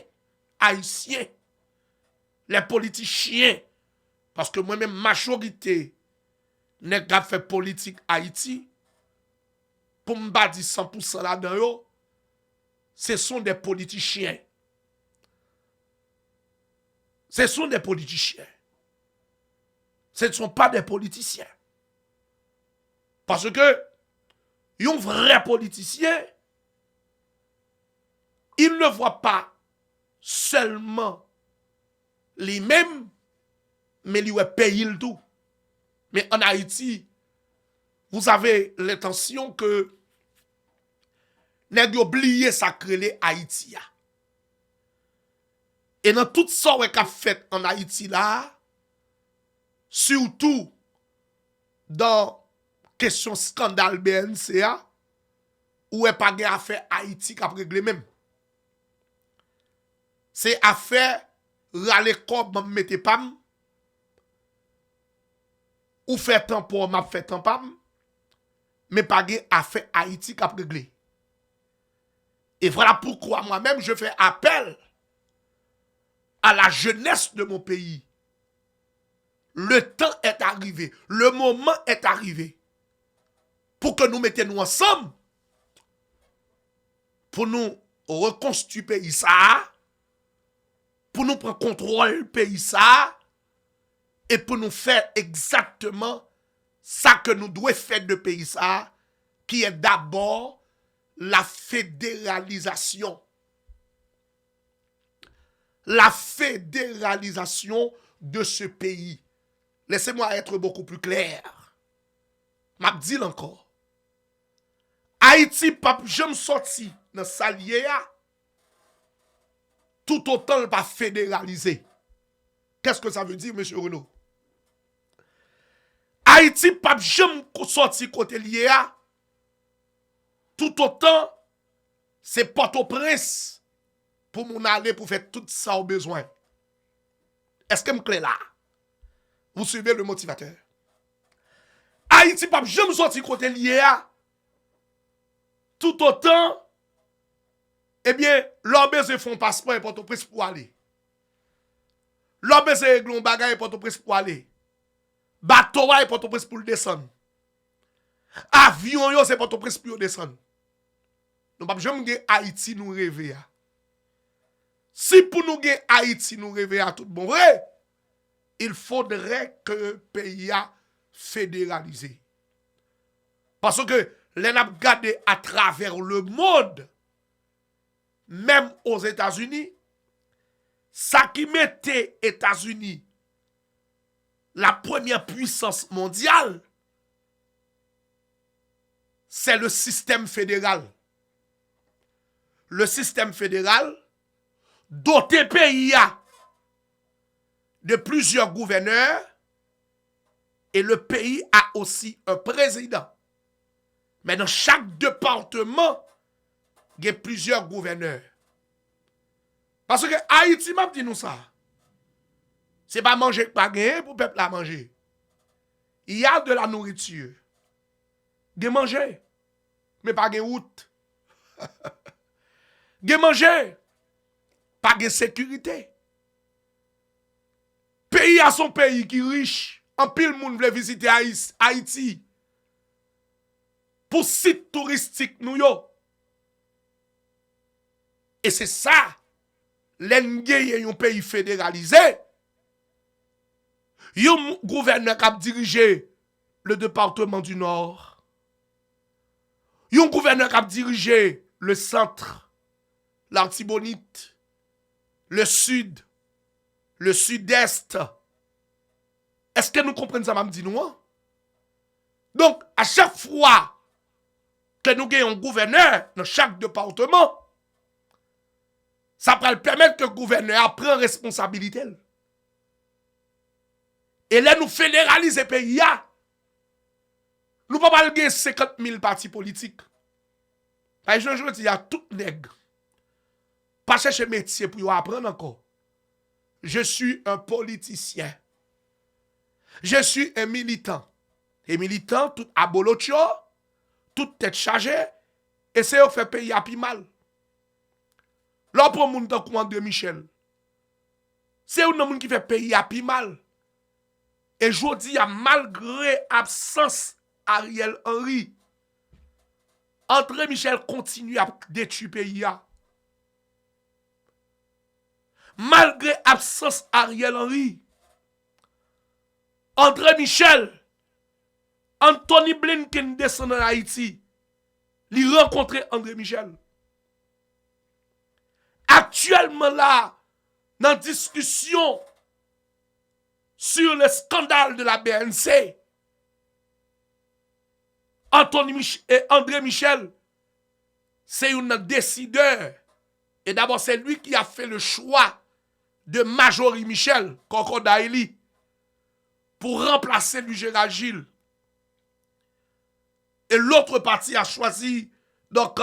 haïtiens. Les politiciens. Parce que moi-même, majorité, n'est pas fait politique Haïti. Pour me dire 100% là-dedans, ce sont des politiciens. Ce sont des politiciens. Ce ne sont pas des politiciens. Parce que, un vrai politicien, il ne voit pas seulement lui-même, mais il va payer le tout. Mais en Haïti, vous avez l'intention que n'est oublié ça créer Haïti. Et dans tout ça qu'a fait en Haïti là, surtout dans question scandale BNCA, où est pas affaire Haïti qui a réglé même. C'est affaire râler comme mettez pam ou fait tampon m'a fait tampam mais pas affaire Haïti qui a réglé. Et voilà pourquoi moi-même je fais appel à la jeunesse de mon pays. Le temps est arrivé, le moment est arrivé pour que nous mettions ensemble pour nous reconstruire le pays ça, pour nous prendre contrôle du pays ça, et pour nous faire exactement ça que nous devons faire de pays ça, qui est d'abord la fédéralisation. La fédéralisation de ce pays. Laissez-moi être beaucoup plus clair. M'a dit encore. Haïti pas jamais sorti dans salier tout autant pas fédéralisé. Qu'est-ce que ça veut dire, monsieur Renaud? Haïti pas jamais sorti côté lié tout autant c'est Port-au-Prince pour mon aller pour faire tout ça au besoin. Est-ce que me clair là? Vous suivez le motivateur? Haïti pas jamais sorti côté lié tout autant eh bien l'homme se font passeport et Port-au-Prince pour aller. L'homme se règle un bagage et Port-au-Prince pour aller. Bateau et Port-au-Prince pour descendre. Avion yo c'est Port-au-Prince pour descendre. Nous pas jamais gagner Haïti nous rêver. Si pour nous gagner Haïti nous rêver à tout bon vrai, il faudrait que le pays a fédéralisé. Parce que les n'a regardé à travers le monde, même aux États-Unis, ça qui mettait États-Unis la première puissance mondiale, c'est le système fédéral. Le système fédéral, doté pays de plusieurs gouverneurs, et le pays a aussi un président. Mais dans chaque département, il y a plusieurs gouverneurs. Parce que Haïti m'a dit nous ça. C'est pas manger pas gagner pour le peuple à manger. Il y a de la nourriture. De manger. Mais pas de route. De manger. Pas de sécurité. Pays à son pays qui est riche. En pile monde veut visiter Haïti. Pour site touristique nous yo. Et c'est ça. L'engagé un pays fédéralisé. Un gouverneur qui a dirigé le département du Nord. Un gouverneur qui a dirigé le centre, l'Artibonite, le sud, le sud-est. Est-ce que nous comprenons ça, m'a dit nous? Donc, à chaque fois que nous avons un gouverneur dans chaque département, ça va permettre que le gouverneur prenne responsabilité. Et là, nous fédéralisons le pays. Nous ne pouvons pas gagner 50 000 partis politiques. Par exemple, il y a tout nègre. Pas chercher métier pour apprendre encore. Je suis un politicien. Je suis un militant. Et militant, tout abolotio, toute tête chargée, et c'est au fait payer à plus mal. Là, pour moun tan kou André Michel, c'est un homme qui fait payer à plus mal. Et je dis, malgré absence Ariel Henry, André Michel continue à détruire le pays. Malgré absence Ariel Henry, André Michel, Anthony Blinken descend en Haïti, il rencontre André Michel. Actuellement là, dans discussion sur le scandale de la BNC, André Michel, c'est un décideur. Et d'abord, c'est lui qui a fait le choix de Majorie Michel, Kokodaili, pour remplacer lui Gérald Gilles. Et l'autre parti a choisi, donc,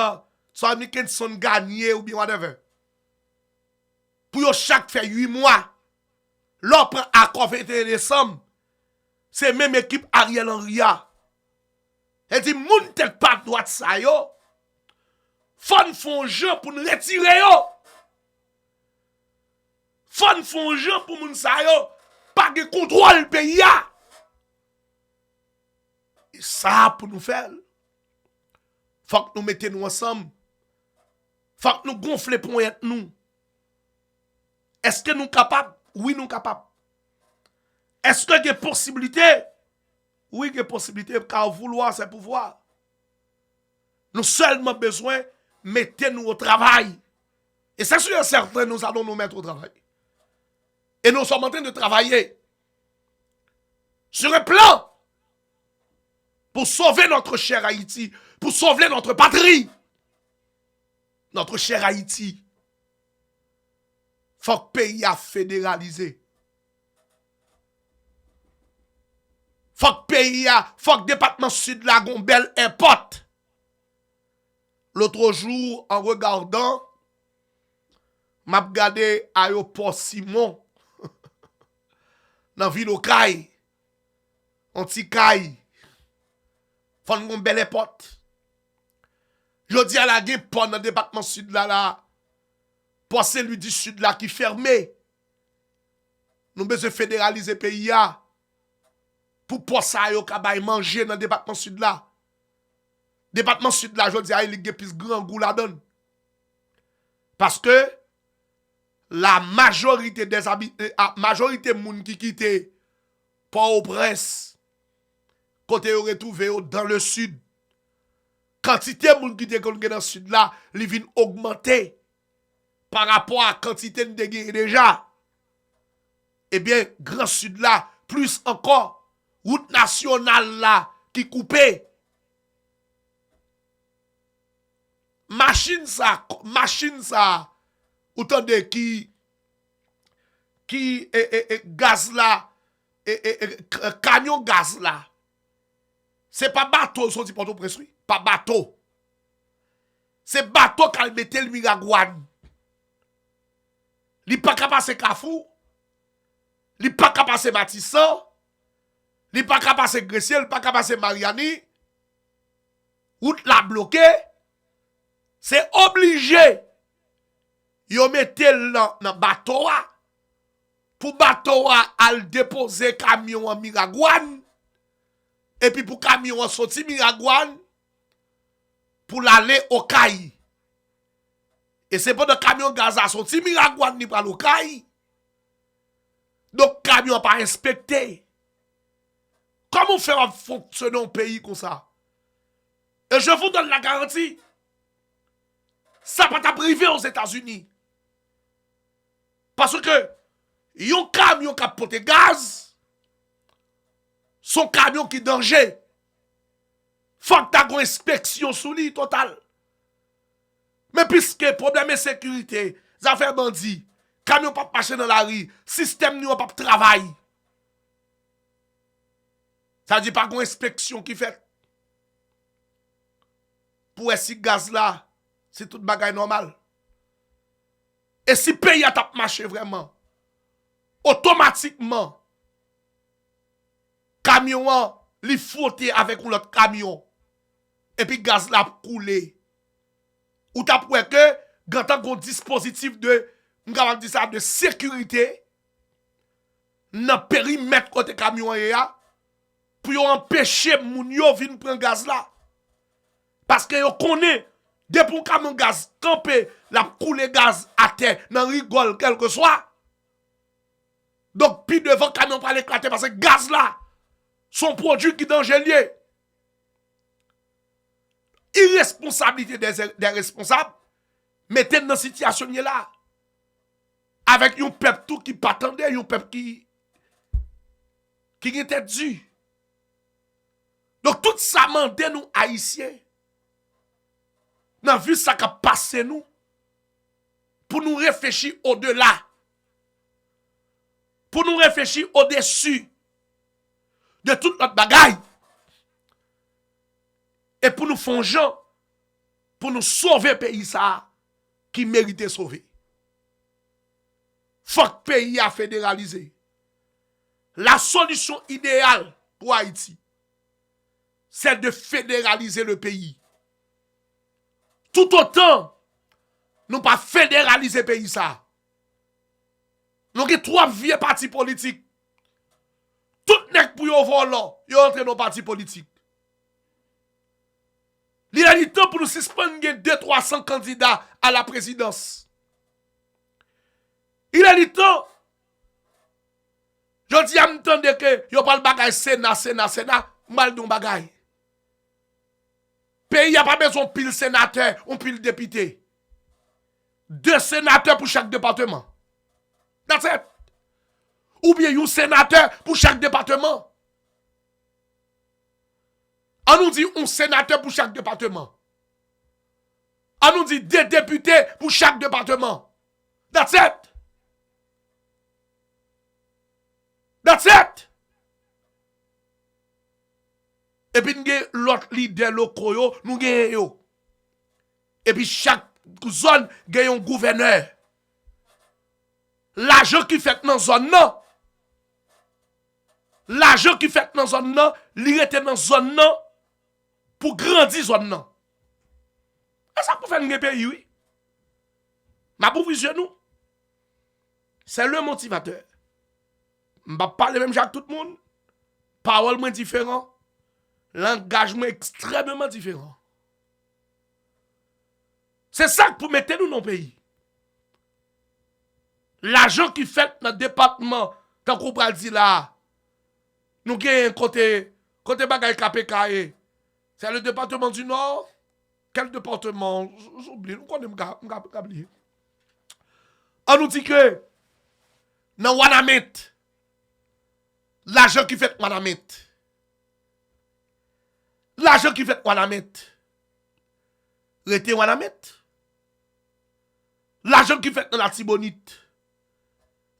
Sonny Kenson gagné ou bien whatever. Pour chaque fait 8 mois, l'autre accord 21 décembre, c'est même équipe Ariel Henry. Elle dit, moun tête pas droite ça yo. Fon font jeu pour nous retirer yo. Fon font jeu pour moun sa yo. Pas de contrôle pays. Et ça pour nous faire. Faut que nous mettions nous ensemble. Faut que nous gonfler pour être nous. Est-ce que nous sommes capables? Oui, nous sommes capables. Est-ce qu'il y a possibilité? Oui, il y a possibilité, car vouloir, c'est pouvoir. Nous seulement besoin de mettre nous au travail. Et c'est sûr et certain, nous allons nous mettre au travail. Et nous sommes en train de travailler sur un plan pour sauver notre cher Haïti, pour sauver notre patrie. Notre cher Haïti. Faut que le pays a fédéralisé. Faut que le pays a, faut que le département sud de la Gombelle importe. L'autre jour, en regardant, m'a regardé aéroport Simon, dans ville au Caille, anti-Caille, faut que Gombelle importe. Je dis à la guerre, dans le département sud là, pour celui du sud là qui fermé. Nous besoin fédéraliser le pays pour ça yo kabay manger dans le département sud là. Département sud là, je dis il y a plus grand goût la donne. Parce que la majorité des habitants, majorité moun qui quitté Port-au-Prince côté yo retrouvé dans le sud. Quantité moun qui était dans le sud là, li vinn augmenter par rapport à quantité de dégâts déjà. Eh bien, Grand Sud là, plus encore, route nationale là, qui coupée. Machine ça, autant de qui gaz là, camion gaz là. C'est pas bateau, son petit Port-au-Prince, pas bateau. C'est bateau qui a mis le Miragouane. Li pas qu'à passer Kafou, li pas qu'à passer Matissan, Li pas qu'à passer Gressier, li pas qu'à passer Mariani. Route la bloquée. C'est obligé. Yo mette dans bateau pour bateau al déposer camion en Miragouane et puis pour camion sorti Miragouane pour l'aller au Caille. Et c'est pas de camion gaz à sorti Miragouane ni pour au Caille. Donc camion pas inspecté. Comment faire fonctionner un pays comme ça? Et je vous donne la garantie. Ça va pas privé aux États-Unis. Parce que yon camion qui a porté gaz, son camion qui danger. Faut que tu aies une inspection sous lui total. Mais puisque problème de sécurité, affaires bandits, camion pas marcher dans la rue, système n'y pas travail. Ça dit pas une inspection qui fait. Pour essayer gaz là, c'est tout bagaille normal. Et si le pays a marché vraiment, automatiquement, camion li frotter avec l'autre camion. Et puis gaz la coulé. Ou t'as pour que, quand un dispositif de, de sécurité, dans le périmètre côté camion pour empêcher moun yo vin prendre gaz là. Parce que yo connaît, depuis un camion gaz campé, la coulé gaz à terre, dans rigole, quel que soit. Donc, puis devant camion pas l'éclater parce que gaz là, son produit qui est dangereux. Irresponsabilité des responsables, mettez dans cette situation là. Avec un peuple tout qui pas attendait, un peuple qui était dû. Donc, tout ça mande nous haïtiens. Dans vu ça qui a passé nous, pour nous réfléchir au-delà. Pour nous réfléchir au-dessus de toute notre bagaille. Et pour nous fonger, pour nous sauver le pays ça, qui méritait sauver. Faut que le pays a fédéralisé. La solution idéale pour Haïti, c'est de fédéraliser le pays. Tout autant, nous pas fédéraliser le pays ça. Nous avons trois vieux partis politiques. Tout n'est pour yon volant, yon entre dans partis politiques. Il y a du temps pour nous suspendre 200-300 candidats à la présidence. Il y a du temps. Je dis à m'entendre que yon parle bagay Sénat, mal don bagay. Pays a pas besoin de pile sénateur ou pile député. 2 sénateurs pour chaque département. That's it. Ou bien un sénateur pour chaque département. On nous dit un sénateur pour chaque département. On nous dit 2 députés pour chaque département. That's it. That's it. Et puis, nous avons l'autre leader locaux, nous avons. Et puis, chaque zone a un gouverneur. L'argent qui fait dans la zone, non. L'argent qui fait dans la zone, non, il était dans la zone, non, pour grandir la zone, non. Et ça pour faire un pays, oui. Mais pour viser nous, c'est le motivateur. Je ne vais pas parler même avec tout le monde. Parole moins différent. L'engagement extrêmement différent. C'est ça pour mettre nous dans le pays. L'argent qui fait dans le département, tant qu'on va dire là, nous avons côté bagay KPK, c'est le département du Nord. Quel département? J'oublie, nous connaissons oublier. On nous dit que dans Wanamet, l'argent qui fait Wanamet. L'argent qui fait Wanamet. Rete Wanamet. L'argent qui fait dans la Tibonite.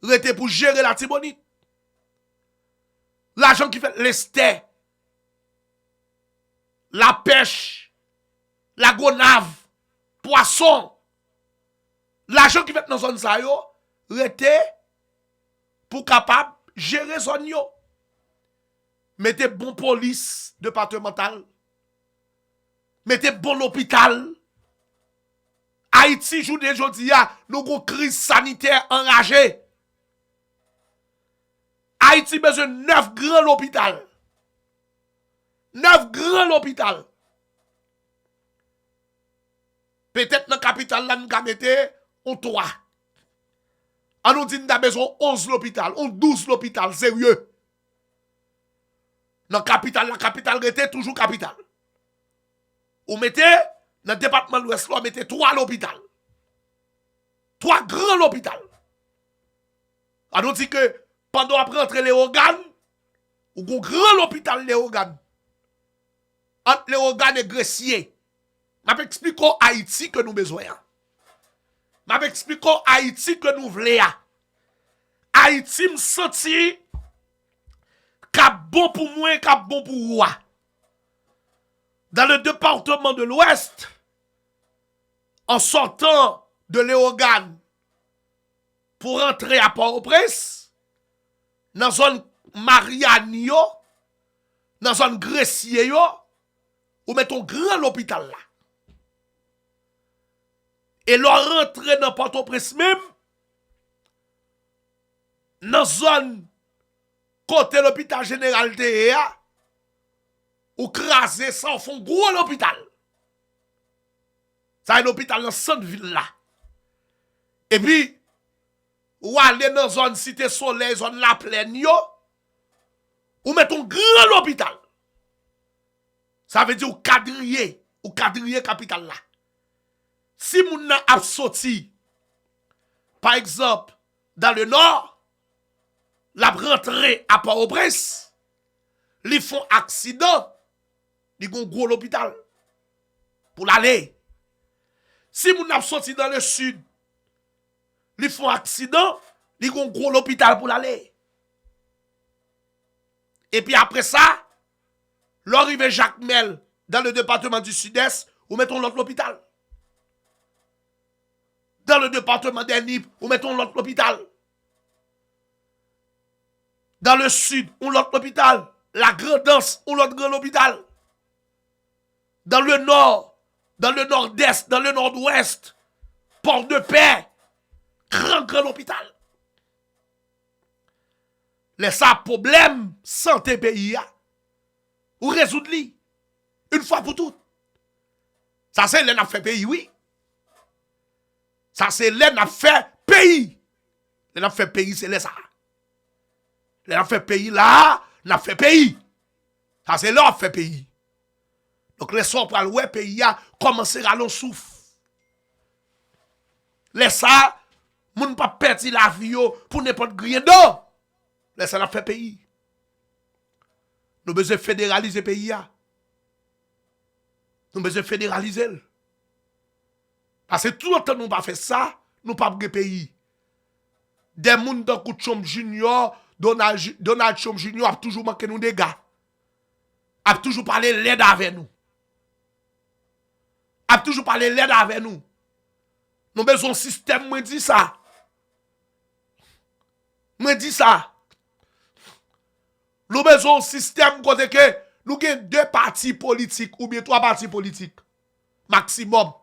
Rete pour gérer la Tibonite. L'argent qui fait l'Esther. La pêche. La gonave. Poisson. L'argent qui fait dans zone sa yo, rete pour capable gérer zone yo. mettez bon police départementale, mettez bon hôpital. Haïti, journée aujourd'hui, nous avons une crise sanitaire enragée. Haïti besoin de 9 grands hôpitaux. 9 grands hôpitaux. Peut-être dans la capitale, là, nous avons mis un 3. On nous dit que nous avons besoin de 11 l'hôpital, ou 12 l'hôpital, sérieux. Dans la capitale était toujours capitale. Ou mettez, dans le département de l'Ouest, vous mettez 3 l'hôpital. 3 grands l'hôpital. On nous dit que pendant après entrer les organes, ou un grand l'hôpital les organes. Entre les organes et gressiers. Je vais expliquer Haïti que nous besoin. Je vais expliquer Haïti que nous voulons. Haïti me senti cap bon pour moi, cap bon pour moi. Dans le département de l'Ouest, en sortant de Léogane pour entrer à Port-au-Prince, dans la zone Marianne, dans la zone Gressier, ou mettons grand l'hôpital là. Et leur rentrer dans Port-au-Prince même, dans la zone côté l'hôpital général de ou craser ça au fond gros l'hôpital. Ça est l'hôpital dans cette ville là. Et puis, ou aller dans zone Cité Soleil, zone La Plaine yo, ou mettons grand l'hôpital. Ça veut dire ou quadriller capitale là. Si moun nan ap sorti, par exemple, dans le nord, la rentrée à Port-au-Prince, li font accident, li gon gros l'hôpital pour l'aller. Si moun ap sorti dans le sud, li font accident, li gon gros l'hôpital pour l'aller. Et puis après ça, l'arrivée Jacques Mel dans le département du sud-est, ou mettons l'autre l'hôpital. Dans le département d'Enip, ou mettons l'autre l'hôpital. Dans le sud, ou l'autre l'hôpital. La Grandance, ou l'autre grand hôpital. Dans le nord, dans le nord-est, dans le nord-ouest, Port-de-Paix, grand hôpital. Laissez ça problème santé pays, ou résoudre-li, une fois pour toutes. Ça c'est l'en a fait pays, oui. Ça c'est l'en a fait pays. L'en a fait pays, c'est les ça. L'en a fait pays là, n'a fait pays. Ça c'est l'en a fait pays. Donc les sons pour le pays a commencé à l'on souffle. Les ça, moun pas perdre la vie pour n'importe grien d'eau. Les ça n'a fait pays. Nous besoin fédéraliser pays a. Nous besoin fédéraliser. Parce que tout le temps nous pas fait ça, nous pas de pays. Des gens dans Chom Junior, Donald Chom Junior a toujours manqué nous des gars. A toujours parlé l'aide avec nous. A toujours parlé l'aide avec nous. Nous besoin un système, moi dit ça. Moi dit ça. Nous besoin un système côté que nous avons 2 partis politiques ou bien 3 partis politiques. Maximum.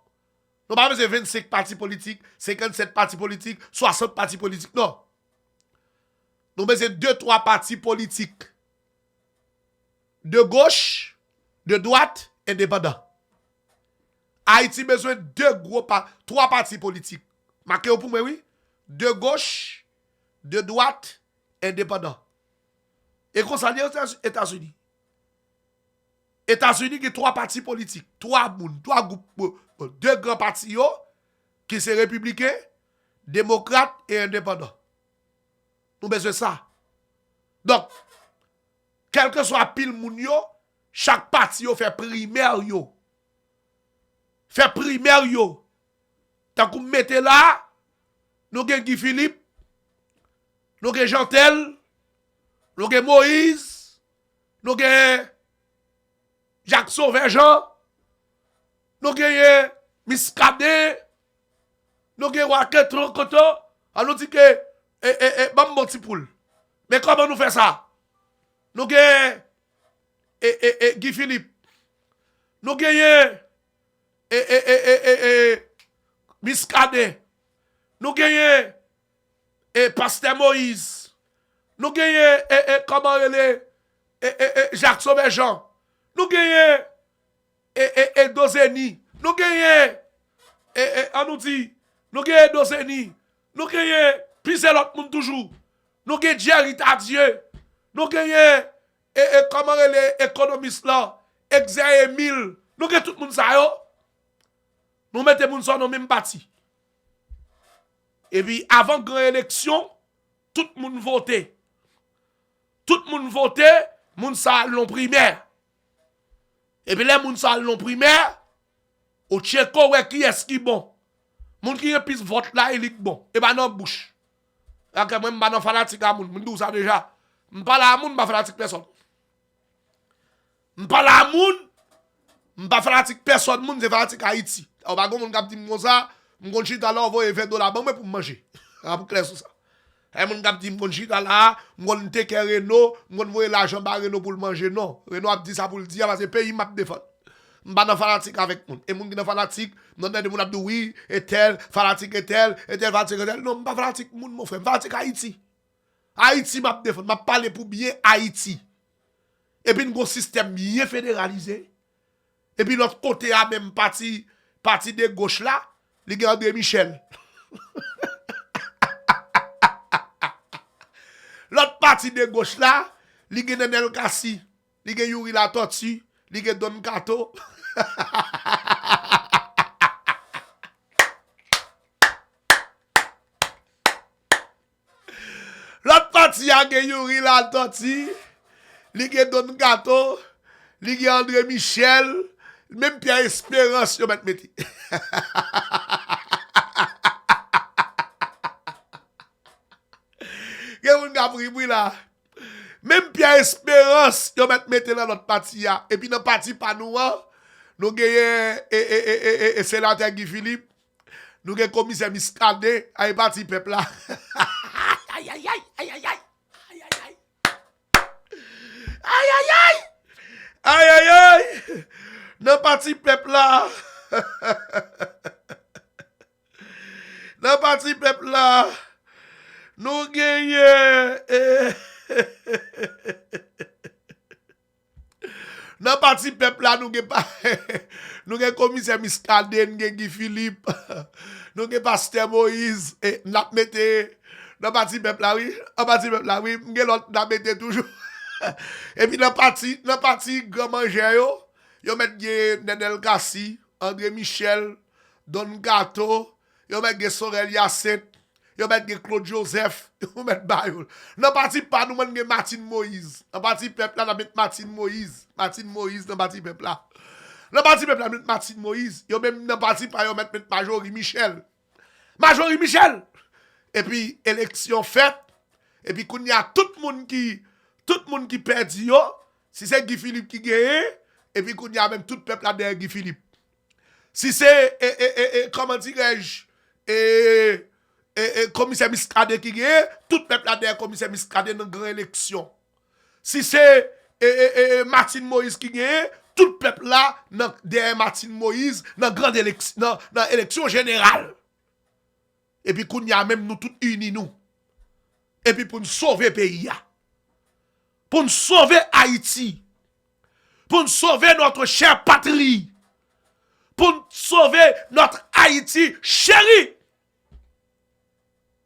Nous n'avons pas besoin de 25 partis politiques, 57 partis politiques, 60 partis politiques. Non. Nous avons besoin de 2-3 partis politiques. De gauche, de droite, indépendants. Haïti a besoin de 3 partis politiques. Marquez pour moi, oui. De gauche, de droite, indépendants. Et qu'on s'en dit aux États-Unis. États-Unis qui 3 partis politiques, 3 groupes, 2 grands partis qui sont républicains, démocrates et indépendants. Nous besoin de ça. Donc, quel que soit pile moun yo, chaque parti fait primaire yo. Fait primaire yo. Tant qu'on mette là, nous avons Guy Philippe, nous avons Jean-Tel, nous avons Moïse, nous avons Jacques Sauvejean, nous avons Miskade, nous avons Waket Tronkoto, on nous dit que, Bambo Tipoul. Mais comment nous fait ça? Nous avons Guy Philippe. Nous gagnons Miscadé. Nous gagnons Pasteur Moïse. Nous gagnons comment il est Jacques Sauvejean. Nous gagnons Dozeni. Nous gagnons on nous dit nous gagnons Dozeni. Nous gagnons pisser l'autre monde toujours. Nous gagnons Jerry Tadieu. Nous gagnons comment il est économiste là. Exer Emile. Nous gagnons tout le monde ça yo. Nous mettons moun ça dans même parti. Et puis avant grande élection, tout le monde votait. Tout le monde votait, moun sa l'on primaire. Et puis les moun sa l'on primaire, au tcheko ouais qui est-ce qui bon. Moun qui plus vote là il est bon. Et ben non bouche. Là que moi m'pa non fanatique à moun, m'dou ça déjà. M'pa la moun, m'pa fanatique personne. M'pa la moun, m'pa fanatique personne, moun c'est fanatique Haïti. On va gon moun k'ap di m'gon ça, m'gon chita là on va $20 bon pour manger. Pour clair sur ça. Et moun k'ap di m'gon chita là, m'gon te ke Renault, m'gon voyer l'argent ba Renault pour manger non. Renault a dit ça pour le dire parce que pays m'a défendre. M'pa nan fanatique avec moun. Et moun qui nan fanatique, non de moun ap di oui, et tel fanatique et tel fanatique et tel. Non, m'pa fanatique moun mon frère, fanatique Haïti. Haïti m'a défendre, m'a parler pour bien Haïti. Et puis un système bien fédéralisé. Et puis l'autre côté a même parti de gauche là, il y a André Michel. L'autre parti de gauche là, il y a Nenel Kassi, il y a Yuri La Tortue, il y a Don Kato. L'autre parti a Yuri La Tortue, il y a Don Kato, il y a André Michel. Même Pierre Espérance, yo metti. Gen moun pris là. Même Pierre Espérance, yo metti dans notre parti. Et puis dans parti pas nous, nous gagnons sénateur Guy Philippe, nous gagnons commissaire Miscadé, ay parti peuple là. Aïe aïe aïe aïe aïe aïe. Aïe aïe aïe aïe. Aïe aïe aïe. Dans parti peuple là. Dans parti peuple là. Nous gagnons. Dans parti peuple là, nous gagnons pas. Nous gagnons commissaire Miscadé, nous gagnons Guy Philippe. Nous gagnons pasteur Moïse. Et nous mettons. Dans parti peuple là, oui. Dans parti peuple là, oui. Nous gagnons l'autre, nous mettons toujours. Et puis dans parti grand manger yo. Yo met Nenel Kassi, André Michel, Don Gato, yo met Sorel Yacine, yo met Claude Joseph, yo met Bayol. Nan parti pas nous men Martin Moïse. Nan parti peuple là met Martin Moïse. Martin Moïse dans parti peuple là. Nan parti peuple là met Martin Moïse. Yo même nan parti pas yo met Majorie Michel. Majorie Michel. Et puis élection faite. Et puis qu'on y a tout le monde qui perdu yo, si c'est Guy Philippe qui gagne. Et puis qu'on y a même tout le peuple là derrière Guy Philippe. Si c'est, comment dirais-je, commissaire Miscadé qui gagne, tout le peuple là derrière commissaire Miscadé dans une grande élection. Si c'est Martin Moïse qui gagne, tout le peuple là derrière Martin Moïse dans grande élection, dans élection générale. Et puis qu'on y a même nous tous unis nous. Et puis pour nous sauver le pays. Pour nous sauver Haïti. Pour nous sauver notre chère patrie. Pour nous sauver notre Haïti chérie.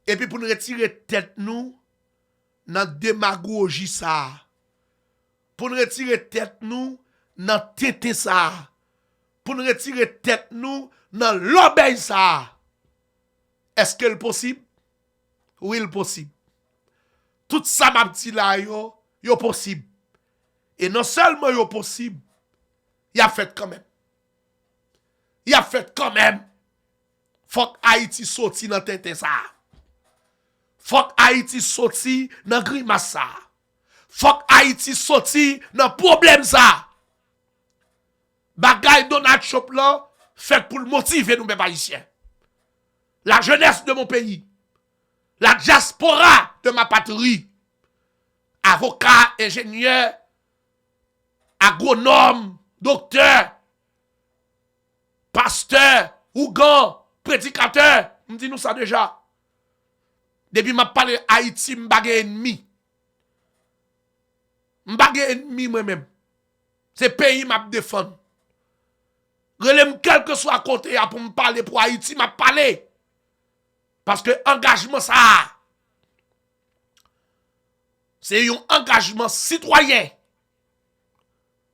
Et puis pour nous retirer tête nous dans démagogie ça. Pour nous retirer tête nous dans tété ça. Pour nous retirer tête nous dans l'obéi ça. Est-ce que c'est possible? Oui, c'est possible. Tout ça m'a dit là yo possible. Et non seulement yo possible, il a fait quand même. Il a fait quand même. Faut que Haïti sorti dans tête ça. Faut que Haïti sorti dans grimace ça. Faut que Haïti sorti dans problème ça. Bagay Donald Trump là fait pour motiver nous mes haïtiens. La jeunesse de mon pays. La diaspora de ma patrie. Avocat, ingénieur, agronome, docteur, pasteur, ougan, prédicateur, me dit nous ça déjà. Depuis m'a parlé Haïti, m'bagge ennemi. M'bagge ennemi moi-même. C'est pays m'a défendre. Relève quel que soit côté pour me parler pour Haïti, m'a parlé. Parce que engagement ça, c'est un engagement citoyen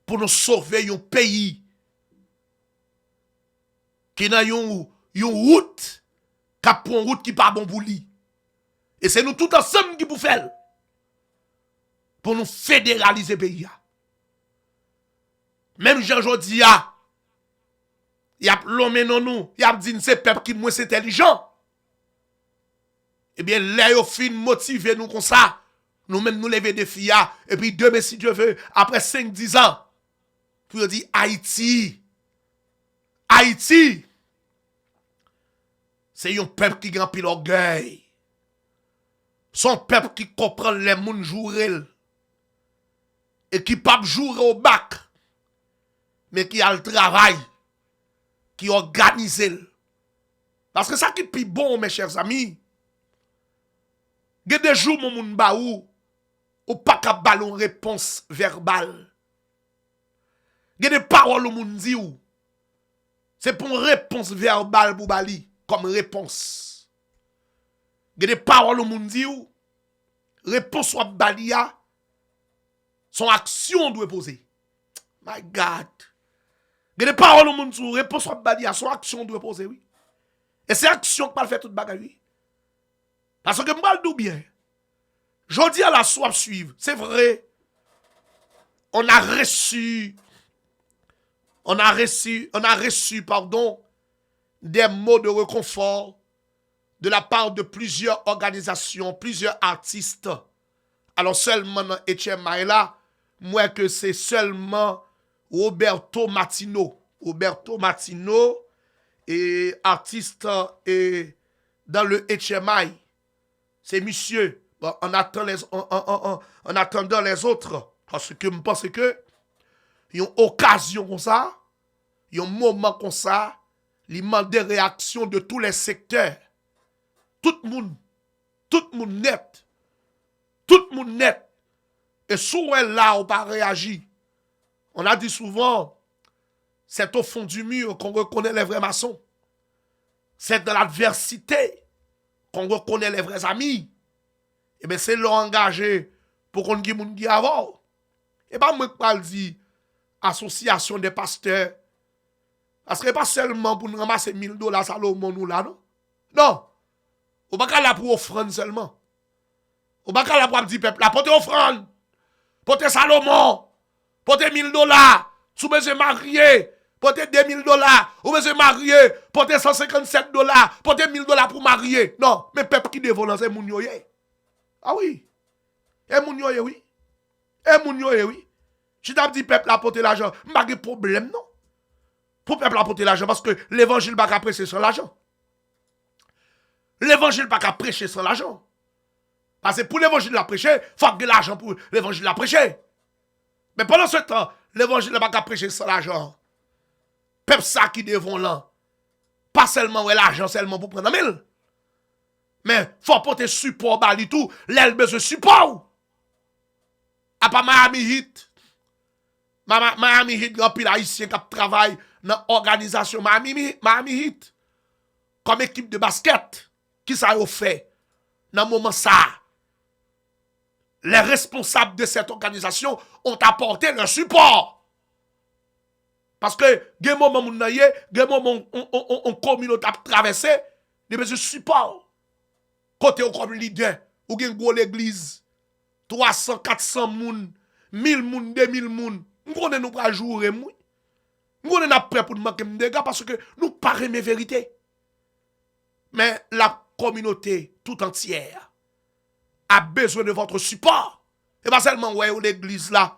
pour nous sauver un pays qui n'a une route, qui a une route qui pas bon pour lui. Et c'est nous tout ensemble qui pour faire pour nous fédéraliser le pays. Même Jean-Jodi, il y a l'homme non nous, il y a dit c'est peuple qui moins intelligent. Eh bien, là, ils fin motiver nous comme ça. Nous-mêmes, nous lever des filles. Et puis, demain, si Dieu veut, après 5-10 ans, pour dire Haïti. Haïti, c'est un peuple qui a pile orgueil. Son peuple qui comprend les gens jouer. Et qui pas jouer au bac. Mais qui a le travail. Qui organise. Parce que ça qui est plus bon, mes chers amis. Il y a des jours, mon moun ba ou pas qu'à ballon réponse verbale. Il y a des paroles, mon moun dit ou. C'est pour une réponse verbale pour bali, comme réponse. Il y a des paroles, mon moun dit ou. Réponse soit balia, son action doit poser. My God. Il y a des paroles, mon moun dit ou. Réponse soit balia, son action doit poser, oui. Et c'est action qui va faire toute bagaille, oui. Parce que moi, je dis bien, je dis à la soif suivre, c'est vrai, on a reçu, pardon, des mots de réconfort de la part de plusieurs organisations, plusieurs artistes. Alors seulement dans Etienne Maïla, moi que c'est seulement Roberto Martino et artiste et dans le HMI. C'est monsieur, bon, en attendant les autres, parce que je pense que il y a une occasion comme ça, il y a un moment comme ça, il manque des réactions de tous les secteurs. Tout le monde net. Et souvent là, on pas réagi. On a dit souvent, c'est au fond du mur qu'on reconnaît les vrais maçons. C'est dans l'adversité qu'on reconnaît les vrais amis. Et bien c'est l'engagé pour qu'on ait moun qui avant. Et pas moi qui parle dit association des pasteurs. Parce que pas seulement pour nous ramasser $1000 Salomon nous là, non? Non. On pas là pour offrande seulement. On pas là pour dire peuple, là porter offrande. Porter Salomon. Porter $1000. Sous besoin marié. Porter $2000. Ou besoin marié. Porter $157. Porter $1000 pour marier. Non, mais peuple qui dévole c'est moun yo ye. Ah oui. Et moun yo ye oui. Et moun yo ye oui. Je t'ai dit peuple a porter l'argent, pas de problème non. Pour peuple a porter l'argent parce que l'évangile pas qu'à prêcher sans l'argent. L'évangile pas qu'à prêcher sans l'argent. Parce que pour l'évangile la prêcher, faut que l'argent pour l'évangile la prêcher. Mais pendant ce temps, l'évangile pas qu'à prêcher sans l'argent. Peuple ça qui devant là. Pas seulement ouais l'argent seulement pour prendre 1000. Mais faut porter support bali tout, l'aile besoin support. A pas Miami Heat. Miami Heat grand pile haïtien qui travaille dans l'organisation Miami Heat comme équipe de basket qui ça a fait dans moment ça. Les responsables de cette organisation ont apporté leur support. Parce que des moments moun na ye, des moments on communauté a traversé, des besoin support. Côté ou comme leader, ou gen gros l'église 300, 400 moun, 1000 moun, 2000 moun. Nous connaissons nous pas jouer nous. Nous connaissons prêt pour nous manquer des gars parce que nous parlons mes vérités. Mais la communauté tout entière a besoin de votre support. Et pas seulement ouais l'église là.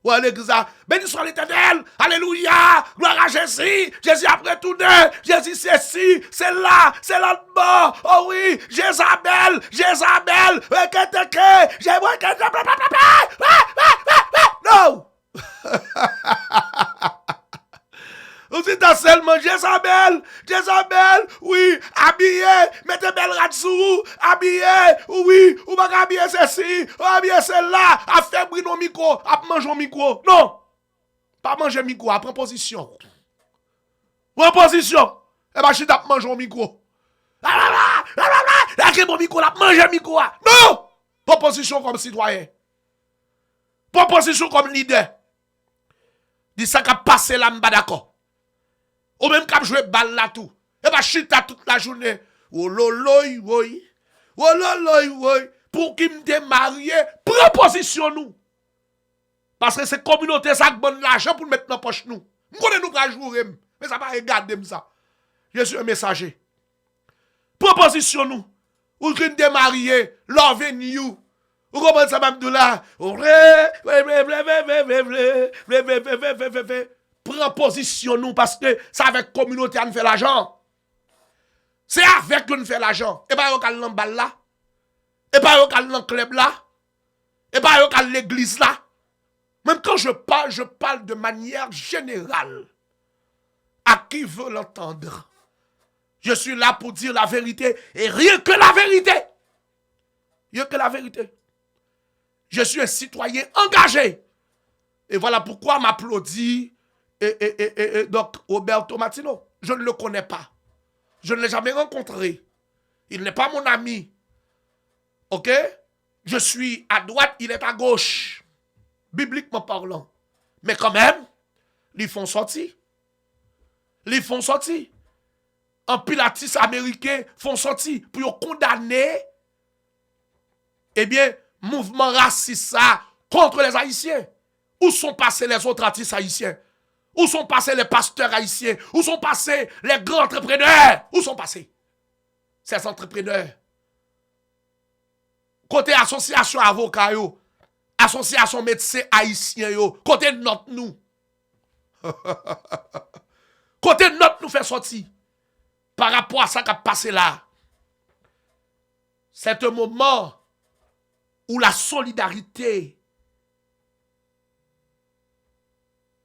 Ouais l'église là, béni soit l'Éternel. Alléluia. Gloire à Jésus. Jésus après tout deux. Jésus c'est ci, c'est là bas. Oh oui, Jézabel. Non. Ou si t'as seulement Jezabel, oui, habillé, mettez belle rate sous vous, habillé, oui, ou pas habillé ceci, ou habillé celle-là, à faire brûler nos micro, à manger un micro. Non, pas manger micro, à prendre position. Prends position. Et bah, je suis à manger un micro. Là, mon micro, là, manger micro. Non, prends position comme citoyen. Prends position comme leader. Dis ça qu'a passé là, m'ba d'accord. Ou même quand jouer balle là tout. Et bah chita toute la journée. Oh loloy, oui. Oh loloy, oui. Pour qui me marié, prends position nous. Parce que c'est communauté ça qui donne l'argent pour mettre dans la poche nous. Nous connaissons nous pas jouer. Mais ça va regarder ça. Je suis un messager. Prends position nous. Ou qui me marié, love you. Ou comment ça m'a dit là? Prends position nous parce que c'est avec la communauté qu'on fait l'argent. C'est avec nous fait l'argent. Et pas au dans balle là. Et pas au dans club là. Et pas au dans l'église là. Même quand je parle de manière générale. À qui veut l'entendre. Je suis là pour dire la vérité et rien que la vérité. Rien que la vérité. Je suis un citoyen engagé. Et voilà pourquoi m'applaudit donc Roberto Martino. Je ne le connais pas. Je ne l'ai jamais rencontré. Il n'est pas mon ami. Ok? Je suis à droite, il est à gauche. Bibliquement parlant. Mais quand même, ils font sortir. Ils font sortir. Un pilatis américain font sortir pour condamner, eh bien, mouvement raciste ça contre les Haïtiens. Où sont passés les autres artistes haïtiens? Où sont passés les pasteurs haïtiens? Où sont passés les grands entrepreneurs? Où sont passés ces entrepreneurs? Côté association avocats, association médecins haïtiens, côté notre nous. Côté notre nous fait sortir. Par rapport à ça qui a passé là. C'est un moment où la solidarité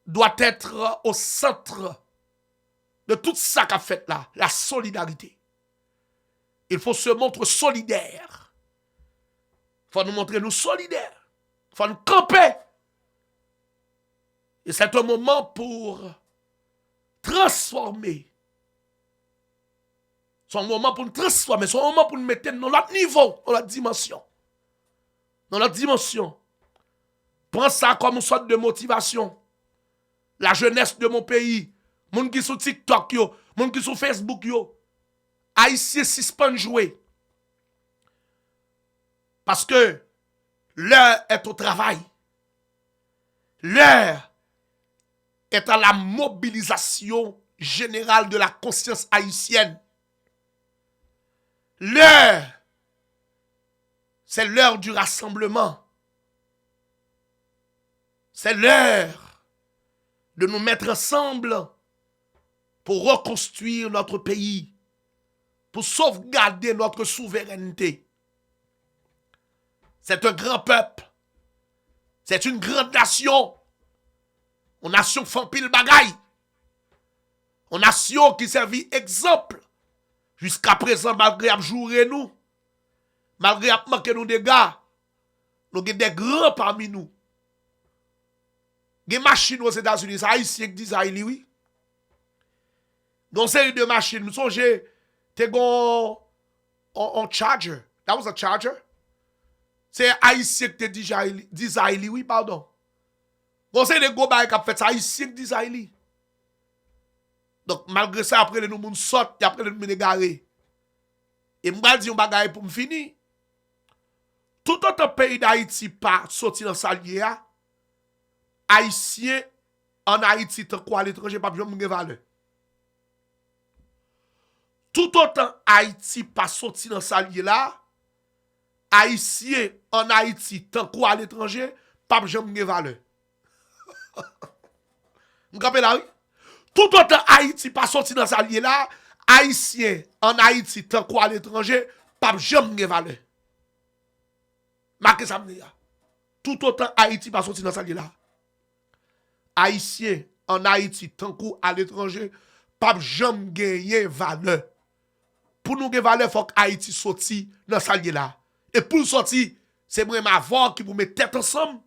doit être au centre de tout ça qu'a fait là, la solidarité. Il faut se montrer solidaire. Il faut nous montrer nous solidaires. Il faut nous camper. Et c'est un moment pour transformer. C'est un moment pour nous transformer. C'est un moment pour nous mettre dans notre niveau, dans notre dimension. Dans notre dimension. Prends ça comme une sorte de motivation. La jeunesse de mon pays, moun qui sur TikTok yo, moun qui sur Facebook yo, Haïtien suspend jouer. Parce que l'heure est au travail. L'heure est à la mobilisation générale de la conscience haïtienne. L'heure, c'est l'heure du rassemblement. C'est l'heure de nous mettre ensemble pour reconstruire notre pays, pour sauvegarder notre souveraineté. C'est un grand peuple. C'est une grande nation. Une nation qui fait pile bagaille. Une nation qui servit exemple. Jusqu'à présent, malgré à jouer nous, malgré à manquer nous des gars, nous avons des grands parmi nous. Des machines aux États-Unis, c'est haïtien qui disent Haïli, oui. Donc, série de machines, nous songez, t'es gon on charger. That was a charger. C'est haïtien qui te dit Haïli, oui, pardon. Donc, c'est des gros bails qui ont fait ça, haïtien qui dit Haïli. Donc, malgré ça, après, nous moun sortent, et après, nous moun égarés. Et m'bral di yon bagay pour m'finir. Tout autre pays d'Haïti pas sorti dans sa lié, Haïtien en Haïti, tant quoi à l'étranger, pas besoin de valeur. Tout autant Haïti pas sorti dans sa lié là, Haïtien en Haïti, tant quoi à l'étranger, pas besoin de valeur. Vous comprenez là, oui? Tout autant Haïti pas sorti dans sa lié là, Haïtien en Haïti, tant quoi à l'étranger, pas jamais de valeur. Marquez ça, tout autant Haïti pas sorti dans sa lié là. Haïtien en Haïti, tant qu'à l'étranger, pas jamais gagner valeur. Pour nous gagner valeur, il faut que Haïti sorti dans sa là. Et pour sortir, c'est moi ma voix qui vous met tête ensemble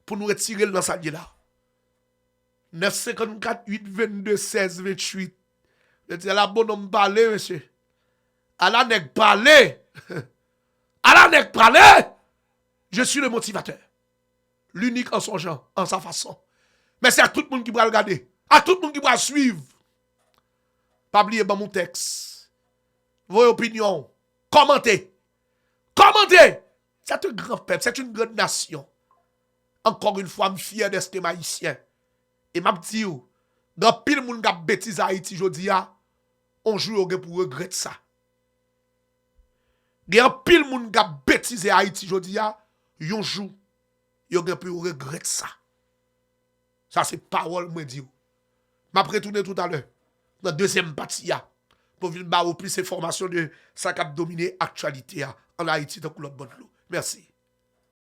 pour nous retirer dans sa là. 954 8 22 16 28. Je dis à la bonhomme parler, monsieur. À la nèg parler. À la nèg parler. Je suis le motivateur. L'unique en son genre, en sa façon. Mais c'est à tout le monde qui va regarder. À tout le monde qui va suivre. Pas oublier mon texte. Vos opinions. Commentez. Commentez. C'est un grand peuple. C'est une grande nation. Encore une fois, je suis fier d'être haïtien. Et m'a dit, dans pile moun qui bêtise Haïti, je dis, on joue pour regretter ça. Dans pile moun qui bêtise Haïti, je dis, on joue pour regretter ça. Ça, c'est parole, moi, dit. Je vais retourner tout à l'heure, dans la deuxième partie, pour venir plus d'informations de ça qui a dominé l'actualité en Haïti, dans le Merci.